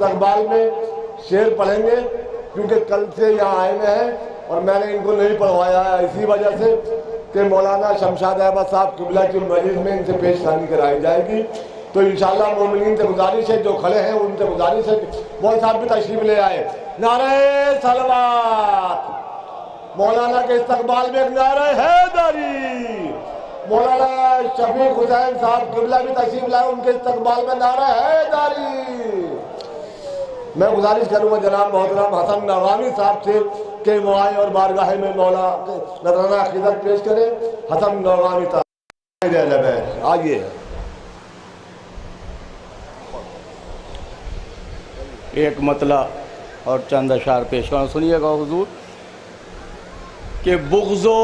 اقبال میں شعر پڑھیں گے کیونکہ کل سے یہاں آئے ہوئے ہیں اور میں نے ان کو نہیں پڑھوایا ہے اسی وجہ سے کہ مولانا شمشاد احمد صاحب قبلہ کی مجلس میں ان سے پیش خانی کرائی جائے گی. تو انشاءاللہ مومنین سے گزارش ہے جو کھڑے ہیں ان سے گزارش ہے مول صاحب بھی تشریف لے آئے. نعرہ صلوات. مولانا کے استقبال میں ایک نعرہ حیدری. مولانا شفیق حسین صاحب قبلہ بھی تشریف لائے ان کے استقبال میں نعرہ حیدری. میں گزارش کروں گا جناب محترم حسن نوامی صاحب سے کہ وہ آئے اور بارگاہ میں مولا نذرانہ عقیدت پیش کرے. حسن نوامی صاحب آئیے. ایک مطلع اور چند اشعار پیش کرنا سنیے گا حضور کہ بغض و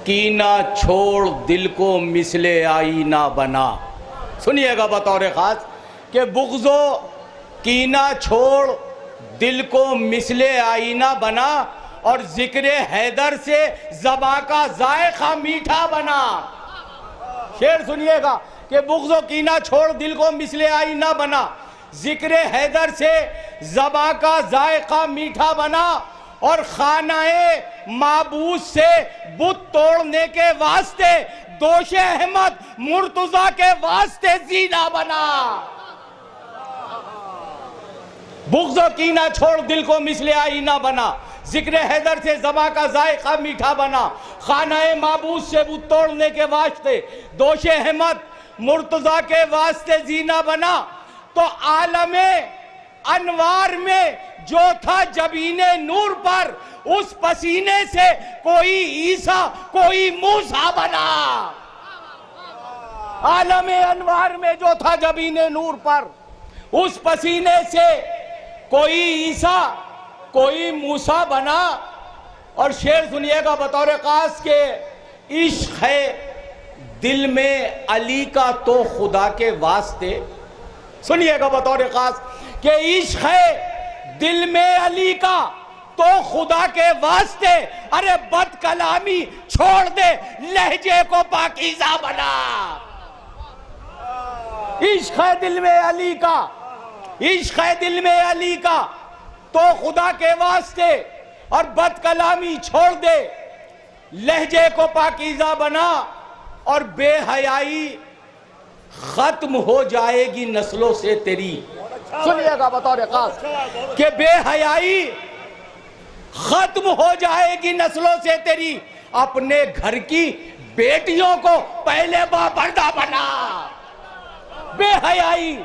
کینہ چھوڑ دل کو مثل آئینہ بنا. سنیے گا بطور خاص کہ بغض و کینہ چھوڑ دل کو مثل آئینہ بنا اور ذکر حیدر سے زباں کا ذائقہ میٹھا بنا. شعر سنیے گا کہ بغض و کینہ چھوڑ دل کو مثل آئینہ بنا ذکر حیدر سے زباں کا ذائقہ میٹھا بنا اور خانہ معبود سے بت توڑنے کے واسطے دوش احمد مرتضیٰ کے واسطے زینہ بنا. بغض و کینہ چھوڑ دل کو مثل آئینہ بنا ذکر حیدر سے زباں کا ذائقہ میٹھا بنا خانہ معبود سے بت توڑنے کے واسطے دوش احمد مرتضیٰ کے واسطے زینہ بنا. تو عالم انوار میں جو تھا جبین نور پر اس پسینے سے کوئی عیسیٰ کوئی موسیٰ بنا. عالم انوار میں جو تھا جبین نور پر اس پسینے سے کوئی عیسیٰ کوئی موسیٰ بنا. اور شعر سنیے گا بطور خاص کہ عشق ہے دل میں علی کا تو خدا کے واسطے. سنیے گا بطور خاص کہ عشق ہے دل میں علی کا تو خدا کے واسطے ارے بد کلامی چھوڑ دے لہجے کو پاکیزہ بنا. عشق ہے دل میں علی کا عشق ہے دل میں علی کا تو خدا کے واسطے اور بد کلامی چھوڑ دے لہجے کو پاکیزہ بنا اور بے حیائی ختم ہو جائے گی نسلوں سے تیری. سنیے گا بطور خاص کہ بے حیائی ختم ہو جائے گی نسلوں سے تیری اپنے گھر کی بیٹیوں کو پہلے باپردہ بنا. بے حیائی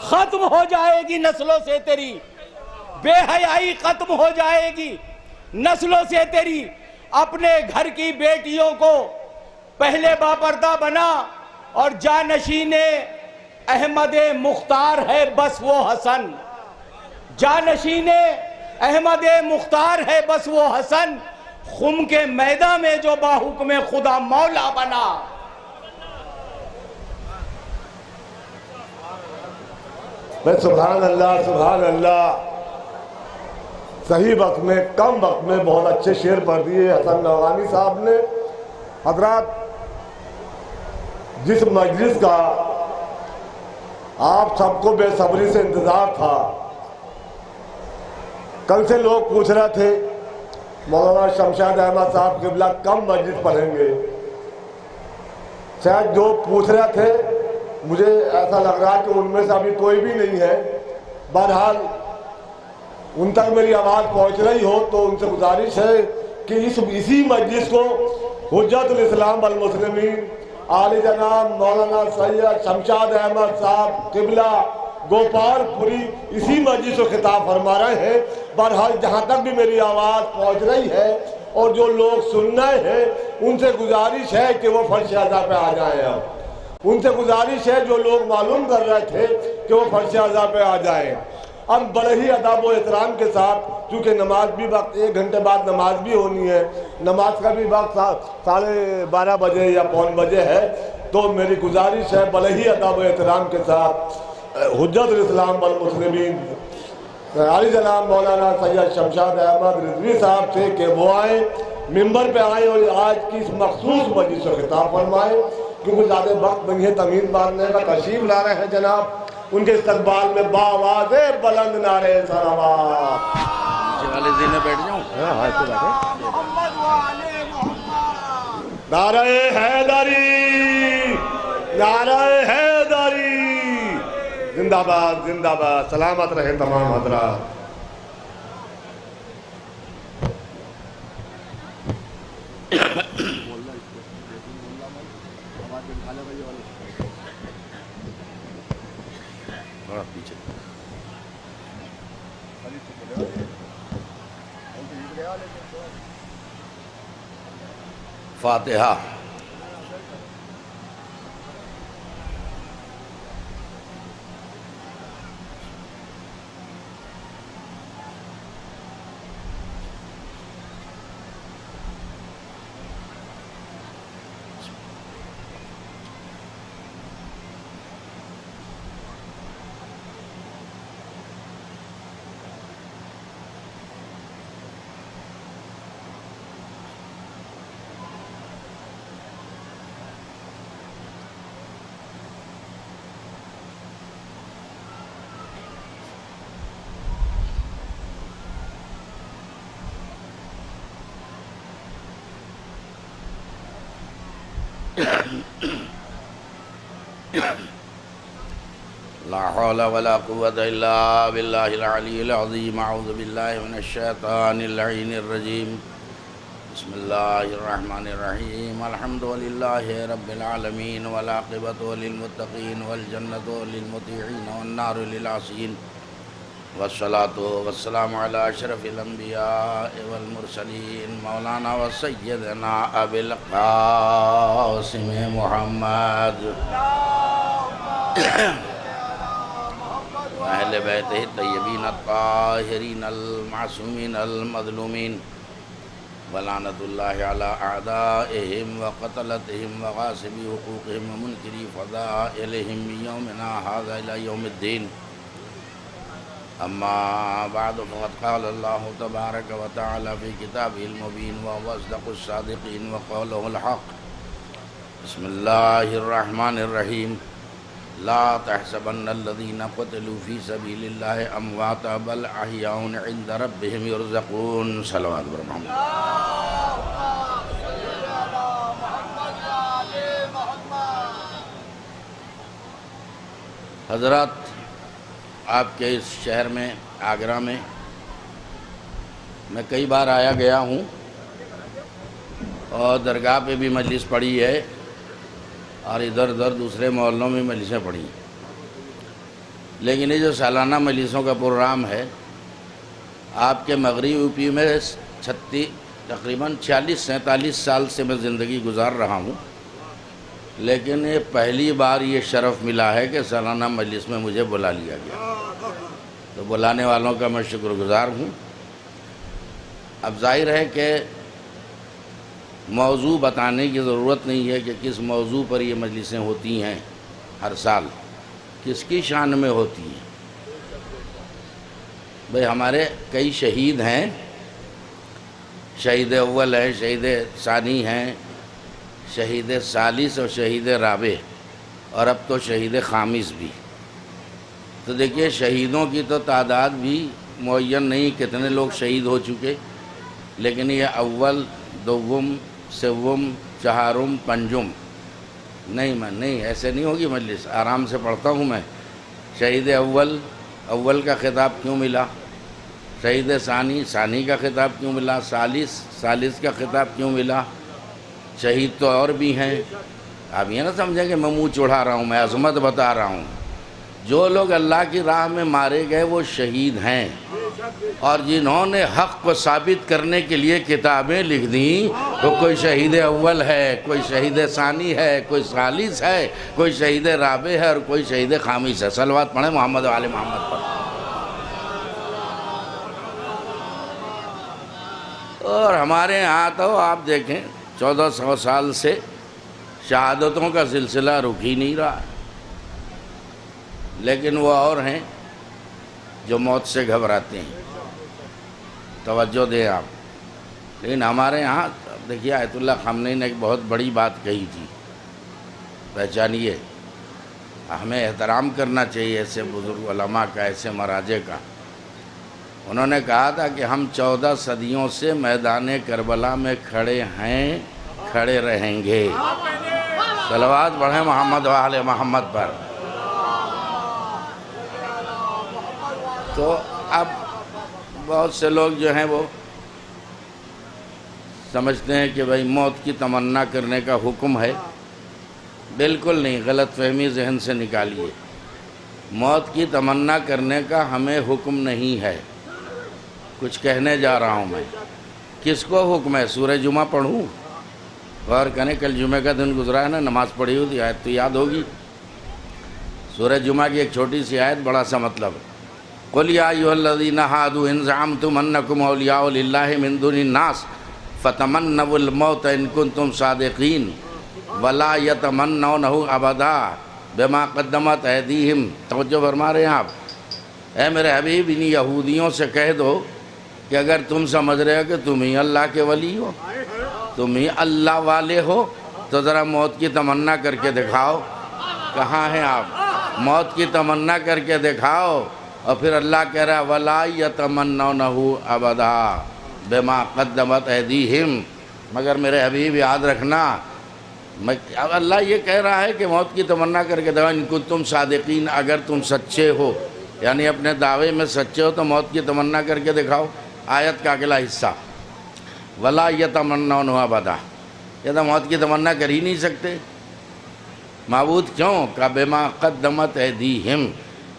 ختم ہو جائے گی نسلوں سے تیری بے حیائی ختم ہو جائے گی نسلوں سے تیری اپنے گھر کی بیٹیوں کو پہلے باپردہ بنا. اور جانشین احمد مختار ہے بس وہ حسن جانشین احمد مختار ہے بس وہ حسن خم کے میدان میں جو باحکم خدا مولا بنا. سبحان اللہ سبحان اللہ. صحیح وقت میں کم وقت میں بہت اچھے شعر پڑھ دیے حسن نوامی صاحب نے. حضرات جس مجلس کا آپ سب کو بے صبری سے انتظار تھا کل سے لوگ پوچھ رہے تھے مولانا شمشاد احمد صاحب قبلہ کم مجلس پڑھیں گے. شاید جو پوچھ رہے تھے مجھے ایسا لگ رہا کہ ان میں سے ابھی کوئی بھی نہیں ہے. بہرحال ان تک میری آواز پہنچ رہی ہو تو ان سے گزارش ہے کہ اسی مجلس کو حجت الاسلام والمسلمین عالی جناب مولانا سید شمشاد احمد صاحب قبلہ گوپال پوری اسی مجلس کو خطاب فرما رہے ہیں. بہرحال جہاں تک بھی میری آواز پہنچ رہی ہے اور جو لوگ سن رہے ہیں ان سے گزارش ہے کہ وہ فرش اعضاء پہ آ جائیں. اب ان سے گزارش ہے جو لوگ معلوم کر رہے تھے کہ وہ فرش اعضاء پہ آ جائیں. اب بڑے ہی ادب و احترام کے ساتھ کیونکہ نماز بھی وقت 1 گھنٹے بعد نماز بھی ہونی ہے نماز کا بھی وقت 12:30 بجے یا 1:15 بجے ہے تو میری گزارش ہے بڑے ہی ادب و احترام کے ساتھ حجت الاسلام والمسلمین عالی جناب مولانا سید شمشاد احمد رضوی صاحب سے کہ وہ آئیں ممبر پہ آئیں اور آج کی اس مخصوص مجلس سے خطاب فرمائیں کیونکہ زیادہ وقت نہیں ہے تمہید باندھنے کا. تشریف لا رہے ہیں جناب ان کے استقبال میں باواز بلند نعرے صلوات. نیچے والے زینے بیٹھ جاؤں. نعرہ حیدری، نعرہ حیدری، زندہ باد زندہ باد. سلامت رہے تمام حضرات. تھوڑا پیچھے. فاتحہ. لا حول ولا قوة إلا بالله العلي العظيم. أعوذ بالله من الشيطان اللعين الرجيم. بسم الله الرحمن الرحيم. الحمد لله رب العالمين والعاقبة للمتقين والجنة للمطيعين والنار للعاصين والصلاة والسلام على أشرف الأنبياء والمرسلين مولانا وسيدنا أبي القاسم محمد اہل بیتہ الطیبین الطاہرین المعصومین المظلومین ولعنت اللہ علی اعدائہم وقتلتہم وغاصبی حقوقہم ومنکری فضائلہم بیومنا ھذا الی یوم الدین. اما بعد فقد قال اللہ تبارک وتعالی فی کتابہ المبین وهو اصدق الصادقین وقولہ الحق. بسم اللہ الرحمن الرحیم. لا تحسبن الذين قتلوا في سبيل الله امواتا بل احياء عند ربهم يرزقون. صلوات محمد. حضرات، آپ کے اس شہر میں آگرہ میں کئی بار آیا گیا ہوں اور درگاہ پہ بھی مجلس پڑھی ہے اور ادھر ادھر دوسرے محلوں میں مجلسیں پڑھی. لیکن یہ جو سالانہ مجلسوں کا پروگرام ہے، آپ کے مغربی یو پی میں تقریباً 46-47 سال سے میں زندگی گزار رہا ہوں، لیکن یہ پہلی بار یہ شرف ملا ہے کہ سالانہ مجلس میں مجھے بلا لیا گیا. تو بلانے والوں کا میں شکر گزار ہوں. اب ظاہر ہے کہ موضوع بتانے کی ضرورت نہیں ہے کہ کس موضوع پر یہ مجلسیں ہوتی ہیں ہر سال، کس کی شان میں ہوتی ہیں. بھئی ہمارے کئی شہید ہیں، شہید اول ہیں، شہید ثانی ہیں، شہید ثالث اور شہید رابع، اور اب تو شہید خامس بھی. تو دیکھیے شہیدوں کی تو تعداد بھی معین نہیں کتنے لوگ شہید ہو چکے، لیکن یہ اول، دوم، سوم، چہارم، پنجم نہیں ایسے نہیں ہوگی مجلس. آرام سے پڑھتا ہوں میں. شہید اول کا خطاب کیوں ملا، شہید ثانی کا خطاب کیوں ملا، ثالث کا خطاب کیوں ملا. شہید تو اور بھی ہیں. آپ یہ نہ سمجھیں کہ میں منہ چڑھا رہا ہوں، میں عظمت بتا رہا ہوں. جو لوگ اللہ کی راہ میں مارے گئے وہ شہید ہیں، اور جنہوں نے حق کو ثابت کرنے کے لیے کتابیں لکھ دیں تو کوئی شہید اول ہے، کوئی شہید ثانی ہے، کوئی ثالث ہے، کوئی شہید رابع ہے اور کوئی شہید خامس ہے. صلوات پڑھیں محمد و آل محمد پر. اور ہمارے ہاں تو آپ دیکھیں 1400 سال سے شہادتوں کا سلسلہ رک ہی نہیں رہا. لیکن وہ اور ہیں جو موت سے گھبراتے ہیں. توجہ دیں آپ. لیکن ہمارے ہاں دیکھیے آیت اللہ خامنئی نے ایک بہت بڑی بات کہی تھی، پہچانیے. ہمیں احترام کرنا چاہیے ایسے بزرگ علماء کا، ایسے مراجع کا۔ انہوں نے کہا تھا کہ ہم 14 صدیوں سے میدان کربلا میں کھڑے ہیں، کھڑے رہیں گے۔ صلوات پڑھیں محمد و آل محمد پر۔ تو اب بہت سے لوگ جو ہیں وہ سمجھتے ہیں کہ بھئی موت کی تمنا کرنے کا حکم ہے۔ بالکل نہیں، غلط فہمی ذہن سے نکالیے۔ موت کی تمنا کرنے کا ہمیں حکم نہیں ہے۔ کچھ کہنے جا رہا ہوں میں۔ کس کو حکم ہے؟ سورہ جمعہ پڑھوں؟ غور کریں، کل جمعہ کا دن گزرا ہے نا، نماز پڑھی ہوئی آیت تو یاد ہوگی۔ سورہ جمعہ کی ایک چھوٹی سی آیت، بڑا سا مطلب۔ قُلْ يَا أَيُّهَا الَّذِينَ هَادُوا إِنْ زَعَمْتُمْ أَنَّكُمْ أَوْلِيَاءُ لِلَّهِ مِنْ دُونِ النَّاسِ فَتَمَنَّوُا الْمَوْتَ إِنْ كُنْتُمْ صَادِقِينَ وَلَا يَتَمَنَّوْنَهُ أَبَدًا بِمَا قَدَّمَتْ أَيْدِيهِمْ۔ توجہ فرما رہے ہیں آپ؟ اے میرے حبیب، ان یہودیوں سے کہہ دو کہ اگر تم سمجھ رہے ہو کہ تم ہی اللہ کے ولی ہو، تم ہی اللہ والے ہو، تو ذرا موت کی تمنا کر کے دکھاؤ۔ کہاں ہیں آپ؟ موت کی تمنا کر کے دکھاؤ۔ اور پھر اللہ کہہ رہا ہے وَلَا يَتَمَنَّوْنَهُ أَبَدًا بِمَا قَدَّمَتْ أَيْدِيهِمْ۔ مگر میرے حبیب یاد رکھنا، اللہ یہ کہہ رہا ہے کہ موت کی تمنا کر کے دکھاؤ، ان کنتم صادقین، اگر تم سچے ہو، یعنی اپنے دعوے میں سچے ہو تو موت کی تمنا کر کے دکھاؤ۔ آیت کا اگلا حصہ وَلَا يَتَمَنَّوْنَهُ أَبَدًا، یہ تو موت کی تمنا کر ہی نہیں سکتے۔ معبود کیوں؟ کہ بِمَا قَدَّمَتْ أَيْدِيهِمْ،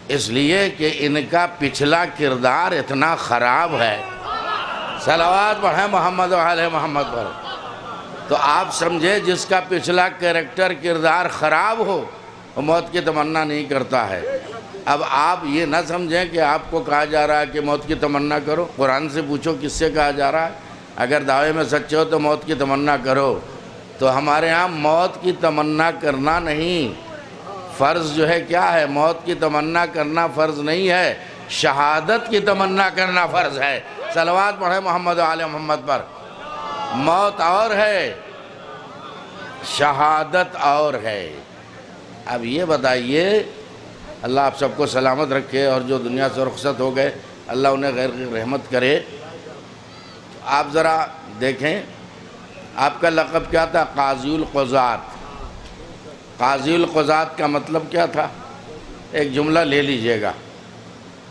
اس لیے کہ ان کا پچھلا کردار اتنا خراب ہے۔ صلوات پڑھیں محمد و آل محمد پر۔ تو آپ سمجھے جس کا پچھلا کریکٹر کردار خراب ہو وہ موت کی تمنا نہیں کرتا ہے۔ اب آپ یہ نہ سمجھیں کہ آپ کو کہا جا رہا ہے کہ موت کی تمنا کرو۔ قرآن سے پوچھو کس سے کہا جا رہا ہے؟ اگر دعوے میں سچے ہو تو موت کی تمنا کرو۔ تو ہمارے ہاں موت کی تمنا کرنا نہیں، فرض جو ہے کیا ہے؟ موت کی تمنا کرنا فرض نہیں ہے، شہادت کی تمنا کرنا فرض ہے۔ صلوات پڑھیں محمد و آل محمد پر۔ موت اور ہے، شہادت اور ہے۔ اب یہ بتائیے، اللہ آپ سب کو سلامت رکھے، اور جو دنیا سے رخصت ہو گئے اللہ انہیں غیر رحمت کرے۔ آپ ذرا دیکھیں، آپ کا لقب کیا تھا؟ قاضی القضات۔ قاضی القضات کا مطلب کیا تھا؟ ایک جملہ لے لیجئے گا،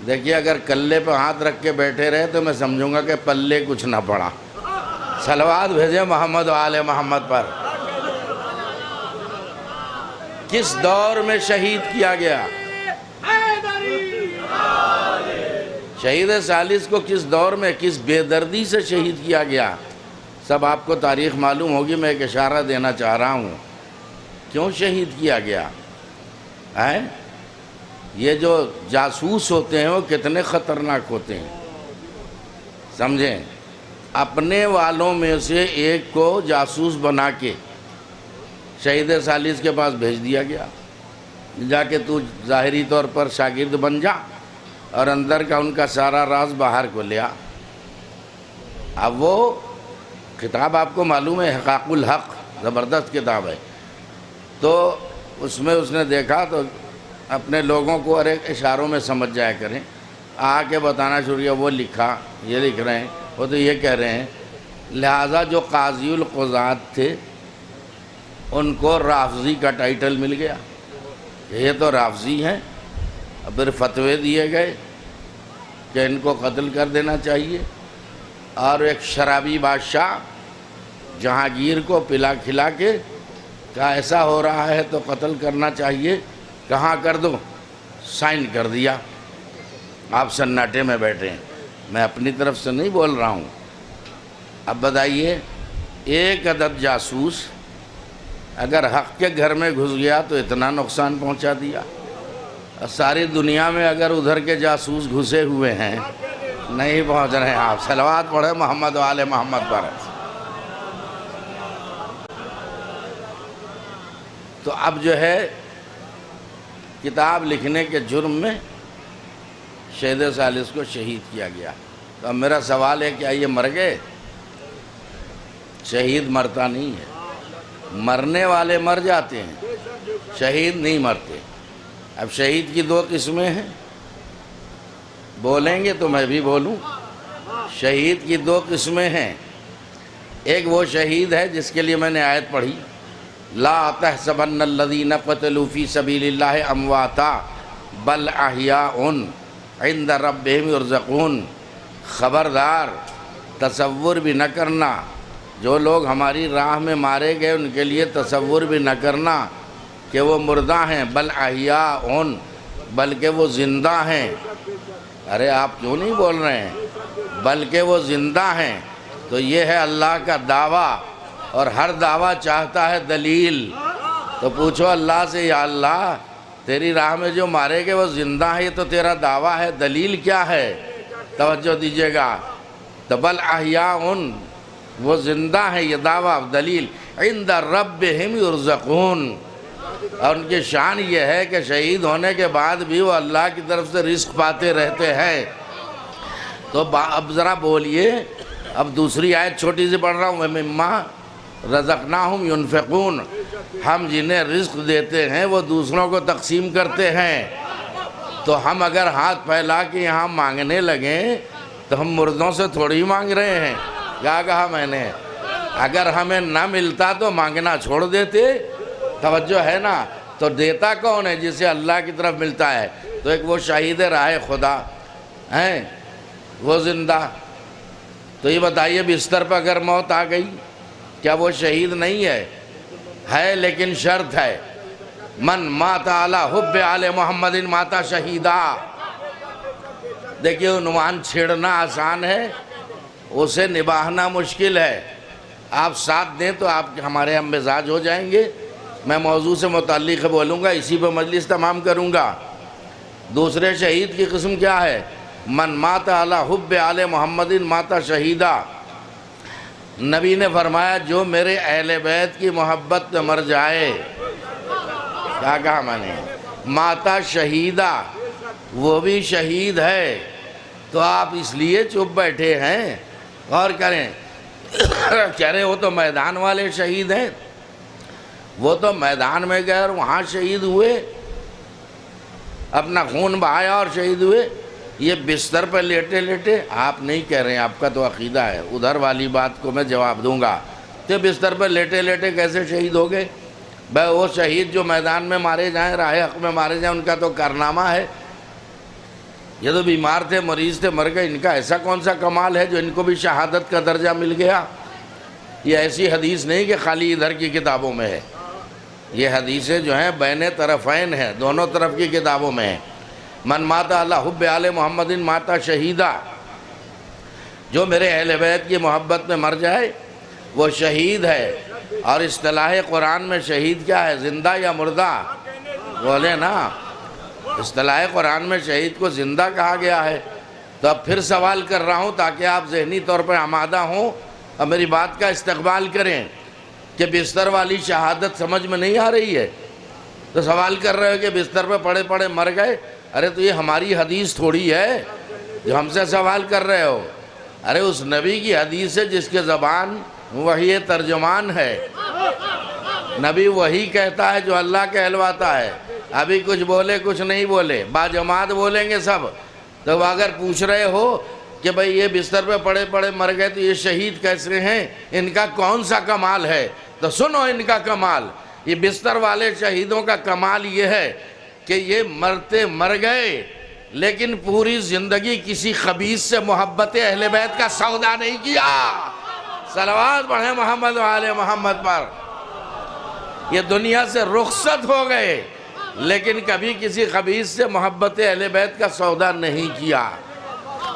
دیکھیے اگر کلے پہ ہاتھ رکھ کے بیٹھے رہے تو میں سمجھوں گا کہ پلے کچھ نہ پڑا۔ صلوات بھیجیں محمد و آل محمد پر۔ کس دور میں شہید کیا گیا؟ شہید ثالث کو کس دور میں، کس بے دردی سے شہید کیا گیا؟ سب آپ کو تاریخ معلوم ہوگی، میں ایک اشارہ دینا چاہ رہا ہوں۔ کیوں شہید کیا گیا؟ یہ جو جاسوس ہوتے ہیں وہ کتنے خطرناک ہوتے ہیں، سمجھیں؟ اپنے والوں میں سے ایک کو جاسوس بنا کے شہید ثالث کے پاس بھیج دیا گیا، جا کے تو ظاہری طور پر شاگرد بن جا اور اندر کا ان کا سارا راز باہر کو لیا۔ اب وہ کتاب آپ کو معلوم ہے، حقاق الحق، زبردست کتاب ہے۔ تو اس میں اس نے دیکھا تو اپنے لوگوں کو ارے اشاروں میں سمجھ جایا کریں، آ کے بتانا شروع کیا، وہ لکھا، یہ لکھ رہے ہیں، وہ تو یہ کہہ رہے ہیں۔ لہٰذا جو قاضی القضات تھے ان کو رافضی کا ٹائٹل مل گیا، یہ تو رافضی ہیں۔ پھر فتوے دیے گئے کہ ان کو قتل کر دینا چاہیے، اور ایک شرابی بادشاہ جہانگیر کو پلا کھلا کے کہا ایسا ہو رہا ہے تو قتل کرنا چاہیے، کہاں کر دو؟ سائن کر دیا۔ آپ سناٹے میں بیٹھے ہیں، میں اپنی طرف سے نہیں بول رہا ہوں۔ اب بتائیے، ایک عدد جاسوس اگر حق کے گھر میں گھس گیا تو اتنا نقصان پہنچا دیا، اور ساری دنیا میں اگر ادھر کے جاسوس گھسے ہوئے ہیں نہیں پہنچ رہے ہیں۔ آپ صلوات پڑھیں محمد و آل محمد پر۔ تو اب جو ہے کتاب لکھنے کے جرم میں شہید ثالث کو شہید کیا گیا۔ تو اب میرا سوال ہے، کیا یہ مر گئے؟ شہید مرتا نہیں ہے، مرنے والے مر جاتے ہیں، شہید نہیں مرتے۔ اب شہید کی دو قسمیں ہیں، بولیں گے تو میں بھی بولوں۔ شہید کی دو قسمیں ہیں، ایک وہ شہید ہے جس کے لیے میں نے آیت پڑھی، لا تحسبن الذین قتلوا فی سبیل اللہ امواتا بل احیاء عند ربہم یرزقون۔ خبردار، تصور بھی نہ کرنا، جو لوگ ہماری راہ میں مارے گئے ان کے لیے تصور بھی نہ کرنا کہ وہ مردہ ہیں، بل احیاء، بلکہ وہ زندہ ہیں۔ ارے آپ کیوں نہیں بول رہے ہیں؟ بلکہ وہ زندہ ہیں، تو یہ ہے اللہ کا دعویٰ، اور ہر دعویٰ چاہتا ہے دلیل۔ تو پوچھو اللہ سے، یا اللہ تیری راہ میں جو مارے گئے وہ زندہ ہیں، یہ تو تیرا دعویٰ ہے، دلیل کیا ہے؟ توجہ دیجیے گا، تو بل احیاء، وہ زندہ ہیں، یہ دعویٰ دلیل، عند ربہم یرزقون، اور ان کی شان یہ ہے کہ شہید ہونے کے بعد بھی وہ اللہ کی طرف سے رزق پاتے رہتے ہیں۔ تو اب ذرا بولیے، اب دوسری آیت چھوٹی سی پڑھ رہا ہوں، مما رزقناہم ینفقون، ہم جنہیں رزق دیتے ہیں وہ دوسروں کو تقسیم کرتے ہیں۔ تو ہم اگر ہاتھ پھیلا کے یہاں مانگنے لگیں تو ہم مردوں سے تھوڑی مانگ رہے ہیں۔ کیا کہا میں نے؟ اگر ہمیں نہ ملتا تو مانگنا چھوڑ دیتے، توجہ ہے نا؟ تو دیتا کون ہے؟ جسے اللہ کی طرف ملتا ہے۔ تو ایک وہ شہید راہ خدا ہیں، وہ زندہ۔ تو یہ بتائیے بستر پر اگر موت آ گئی کیا وہ شہید نہیں ہے؟ لیکن شرط ہے، من مات علی حب آل محمد ماتا شہیدا۔ دیکھیے عنوان چھیڑنا آسان ہے، اسے نبھانا مشکل ہے۔ آپ ساتھ دیں تو آپ ہمارے ہم مزاج ہو جائیں گے۔ میں موضوع سے متعلق بولوں گا، اسی پہ مجلس تمام کروں گا۔ دوسرے شہید کی قسم کیا ہے؟ من مات علی حب آل محمد ماتا شہیدا۔ نبی نے فرمایا جو میرے اہل بیت کی محبت میں مر جائے، کیا کہا میں نے؟ ماتا شہیدہ، وہ بھی شہید ہے۔ تو آپ اس لیے چپ بیٹھے ہیں، غور کریں۔ کہہ رہے وہ تو میدان والے شہید ہیں، وہ تو میدان میں گئے اور وہاں شہید ہوئے، اپنا خون بہایا اور شہید ہوئے۔ یہ بستر پہ لیٹے لیٹے آپ نہیں کہہ رہے ہیں، آپ کا تو عقیدہ ہے، ادھر والی بات کو میں جواب دوں گا کہ بستر پہ لیٹے لیٹے کیسے شہید ہو گئے؟ بھائی وہ شہید جو میدان میں مارے جائیں، راہ حق میں مارے جائیں، ان کا تو کارنامہ ہے۔ یہ تو بیمار تھے، مریض تھے، مر گئے، ان کا ایسا کون سا کمال ہے جو ان کو بھی شہادت کا درجہ مل گیا؟ یہ ایسی حدیث نہیں کہ خالی ادھر کی کتابوں میں ہے، یہ حدیثیں جو ہیں بین طرفین ہیں، دونوں طرف کی کتابوں میں ہیں۔ من مات علی حب آل محمد ماتا شہیدہ، جو میرے اہل بیت کی محبت میں مر جائے وہ شہید ہے۔ اور اصطلاح قرآن میں شہید کیا ہے؟ زندہ یا مردہ؟ بولے نا، اصطلاح قرآن میں شہید کو زندہ کہا گیا ہے۔ تو اب پھر سوال کر رہا ہوں تاکہ آپ ذہنی طور پر آمادہ ہوں اور میری بات کا استقبال کریں کہ بستر والی شہادت سمجھ میں نہیں آ رہی ہے تو سوال کر رہے ہو کہ بستر پہ پڑے پڑے مر گئے۔ ارے تو یہ ہماری حدیث تھوڑی ہے جو ہم سے سوال کر رہے ہو، ارے اس نبی کی حدیث ہے جس کے زبان وحی ترجمان ہے۔ نبی وہی کہتا ہے جو اللہ کہلواتا ہے، ابھی کچھ بولے کچھ نہیں بولے، باجماعت بولیں گے سب۔ تو اگر پوچھ رہے ہو کہ بھئی یہ بستر پہ پڑے پڑے مر گئے تو یہ شہید کیسے ہیں، ان کا کون سا کمال ہے؟ تو سنو ان کا کمال، یہ بستر والے شہیدوں کا کمال یہ ہے کہ یہ مرتے مر گئے لیکن پوری زندگی کسی خبیث سے محبت اہل بیت کا سودا نہیں کیا۔ صلوات پڑھیں محمد و آل محمد پر۔ یہ دنیا سے رخصت ہو گئے لیکن کبھی کسی خبیث سے محبت اہل بیت کا سودا نہیں کیا۔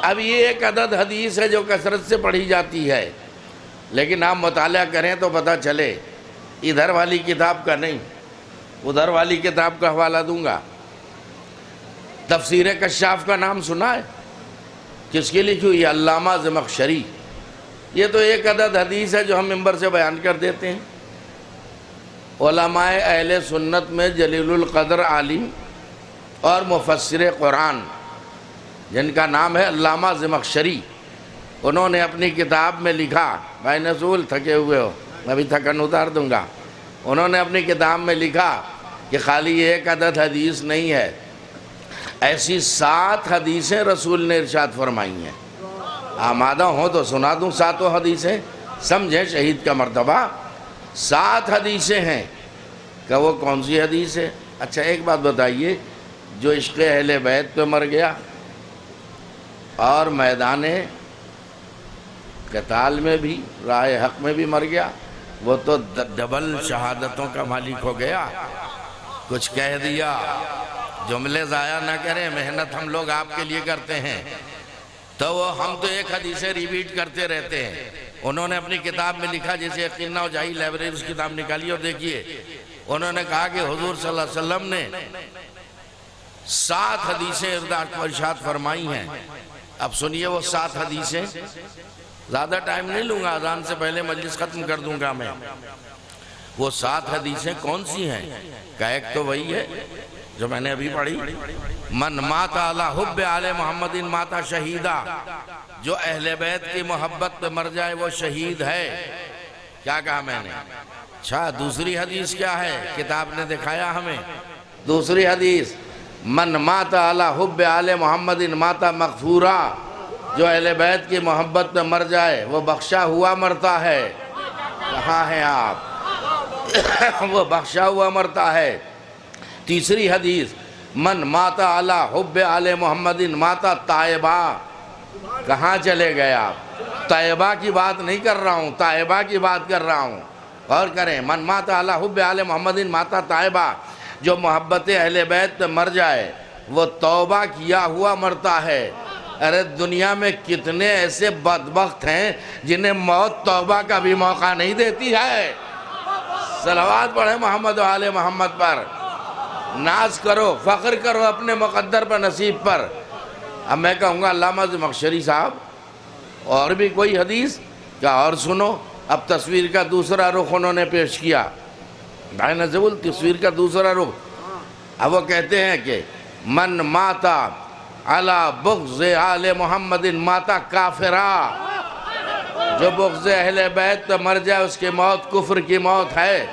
اب یہ ایک عدد حدیث ہے جو کثرت سے پڑھی جاتی ہے، لیکن آپ مطالعہ کریں تو پتہ چلے ادھر والی کتاب کا نہیں، ادھر والی کتاب کا حوالہ دوں گا۔ تفسیر کشاف کا نام سنا ہے؟ کس کی لکھی ہوئی؟ علامہ زمخشری۔ یہ تو ایک عدد حدیث ہے جو ہم منبر سے بیان کر دیتے ہیں۔ علماء اہل سنت میں جلیل القدر عالم اور مفسر قرآن جن کا نام ہے علامہ زمخشری، انہوں نے اپنی کتاب میں لکھا، بھائی نزول تھکے ہوئے ہو، میں بھی تھکن اتار دوں گا۔ انہوں نے اپنی کتاب میں لکھا کہ خالی ایک عدد حدیث نہیں ہے، ایسی 7 حدیثیں رسول نے ارشاد فرمائی ہیں۔ آمادہ ہوں تو سنا دوں 7 حدیثیں، سمجھیں شہید کا مرتبہ۔ 7 حدیثیں ہیں کہ وہ کون سی حدیث ہے؟ اچھا ایک بات بتائیے، جو عشق اہل بیت پہ مر گیا اور میدان قتال میں بھی، راہ حق میں بھی مر گیا، وہ تو ڈبل شہادتوں کا مالک ہو گیا۔ کچھ کہہ دیا، جملے ضائع نہ کریں، محنت ہم لوگ آپ کے لیے کرتے ہیں، تو وہ ہم تو ایک حدیثیں ریپیٹ کرتے رہتے ہیں۔ انہوں نے اپنی کتاب میں لکھا، جیسے یقین نہ ہو جائے لائبریری اس کتاب نکالی اور دیکھیے، انہوں نے کہا کہ حضور صلی اللہ علیہ وسلم نے 7 حدیثیں ارشاد فرمائی ہیں۔ اب سنیے وہ 7 حدیثیں، زیادہ ٹائم نہیں لوں گا، اذان سے پہلے مجلس ختم کر دوں گا میں۔ وہ 7 حدیثیں کون سی ہیں؟ کہ ایک تو وہی ہے جو میں نے ابھی پڑھی، من مات علی حب آل محمد مات شہیدہ، جو اہل بیت کی محبت پہ مر جائے وہ شہید ہے۔ کیا کہا میں نے؟ اچھا دوسری حدیث کیا ہے؟ کتاب نے دکھایا ہمیں۔ دوسری حدیث، من مات علی حب آل محمد مات مغفورا، جو اہل بیت کی محبت پہ مر جائے وہ بخشا ہوا مرتا ہے۔ کہاں ہیں آپ؟ وہ بخشا ہوا مرتا ہے۔ تیسری حدیث، من مات علی حب آل محمد مات طائبہ، کہاں چلے گئے آپ؟ طائبہ کی بات نہیں کر رہا ہوں، طائبہ کی بات کر رہا ہوں، غور کریں۔ من مات علی حب آل محمد مات طائبہ، جو محبت اہل بیت پہ مر جائے وہ توبہ کیا ہوا مرتا ہے۔ ارے دنیا میں کتنے ایسے بدبخت ہیں جنہیں موت توبہ کا بھی موقع نہیں دیتی ہے۔ صلوات پڑھیں محمد و آل محمد پر، ناز کرو، فخر کرو اپنے مقدر پر، نصیب پر۔ اب میں کہوں گا علامہ زمخشری صاحب اور بھی کوئی حدیث کیا؟ اور سنو، اب تصویر کا دوسرا رخ انہوں نے پیش کیا، بھائی نزول تصویر کا دوسرا رخ۔ اب وہ کہتے ہیں کہ من ماتا علی بغض آل محمد ماتا کافرا، جو بغض اہل بیت پہ مر جائے اس کی موت کفر کی موت ہے۔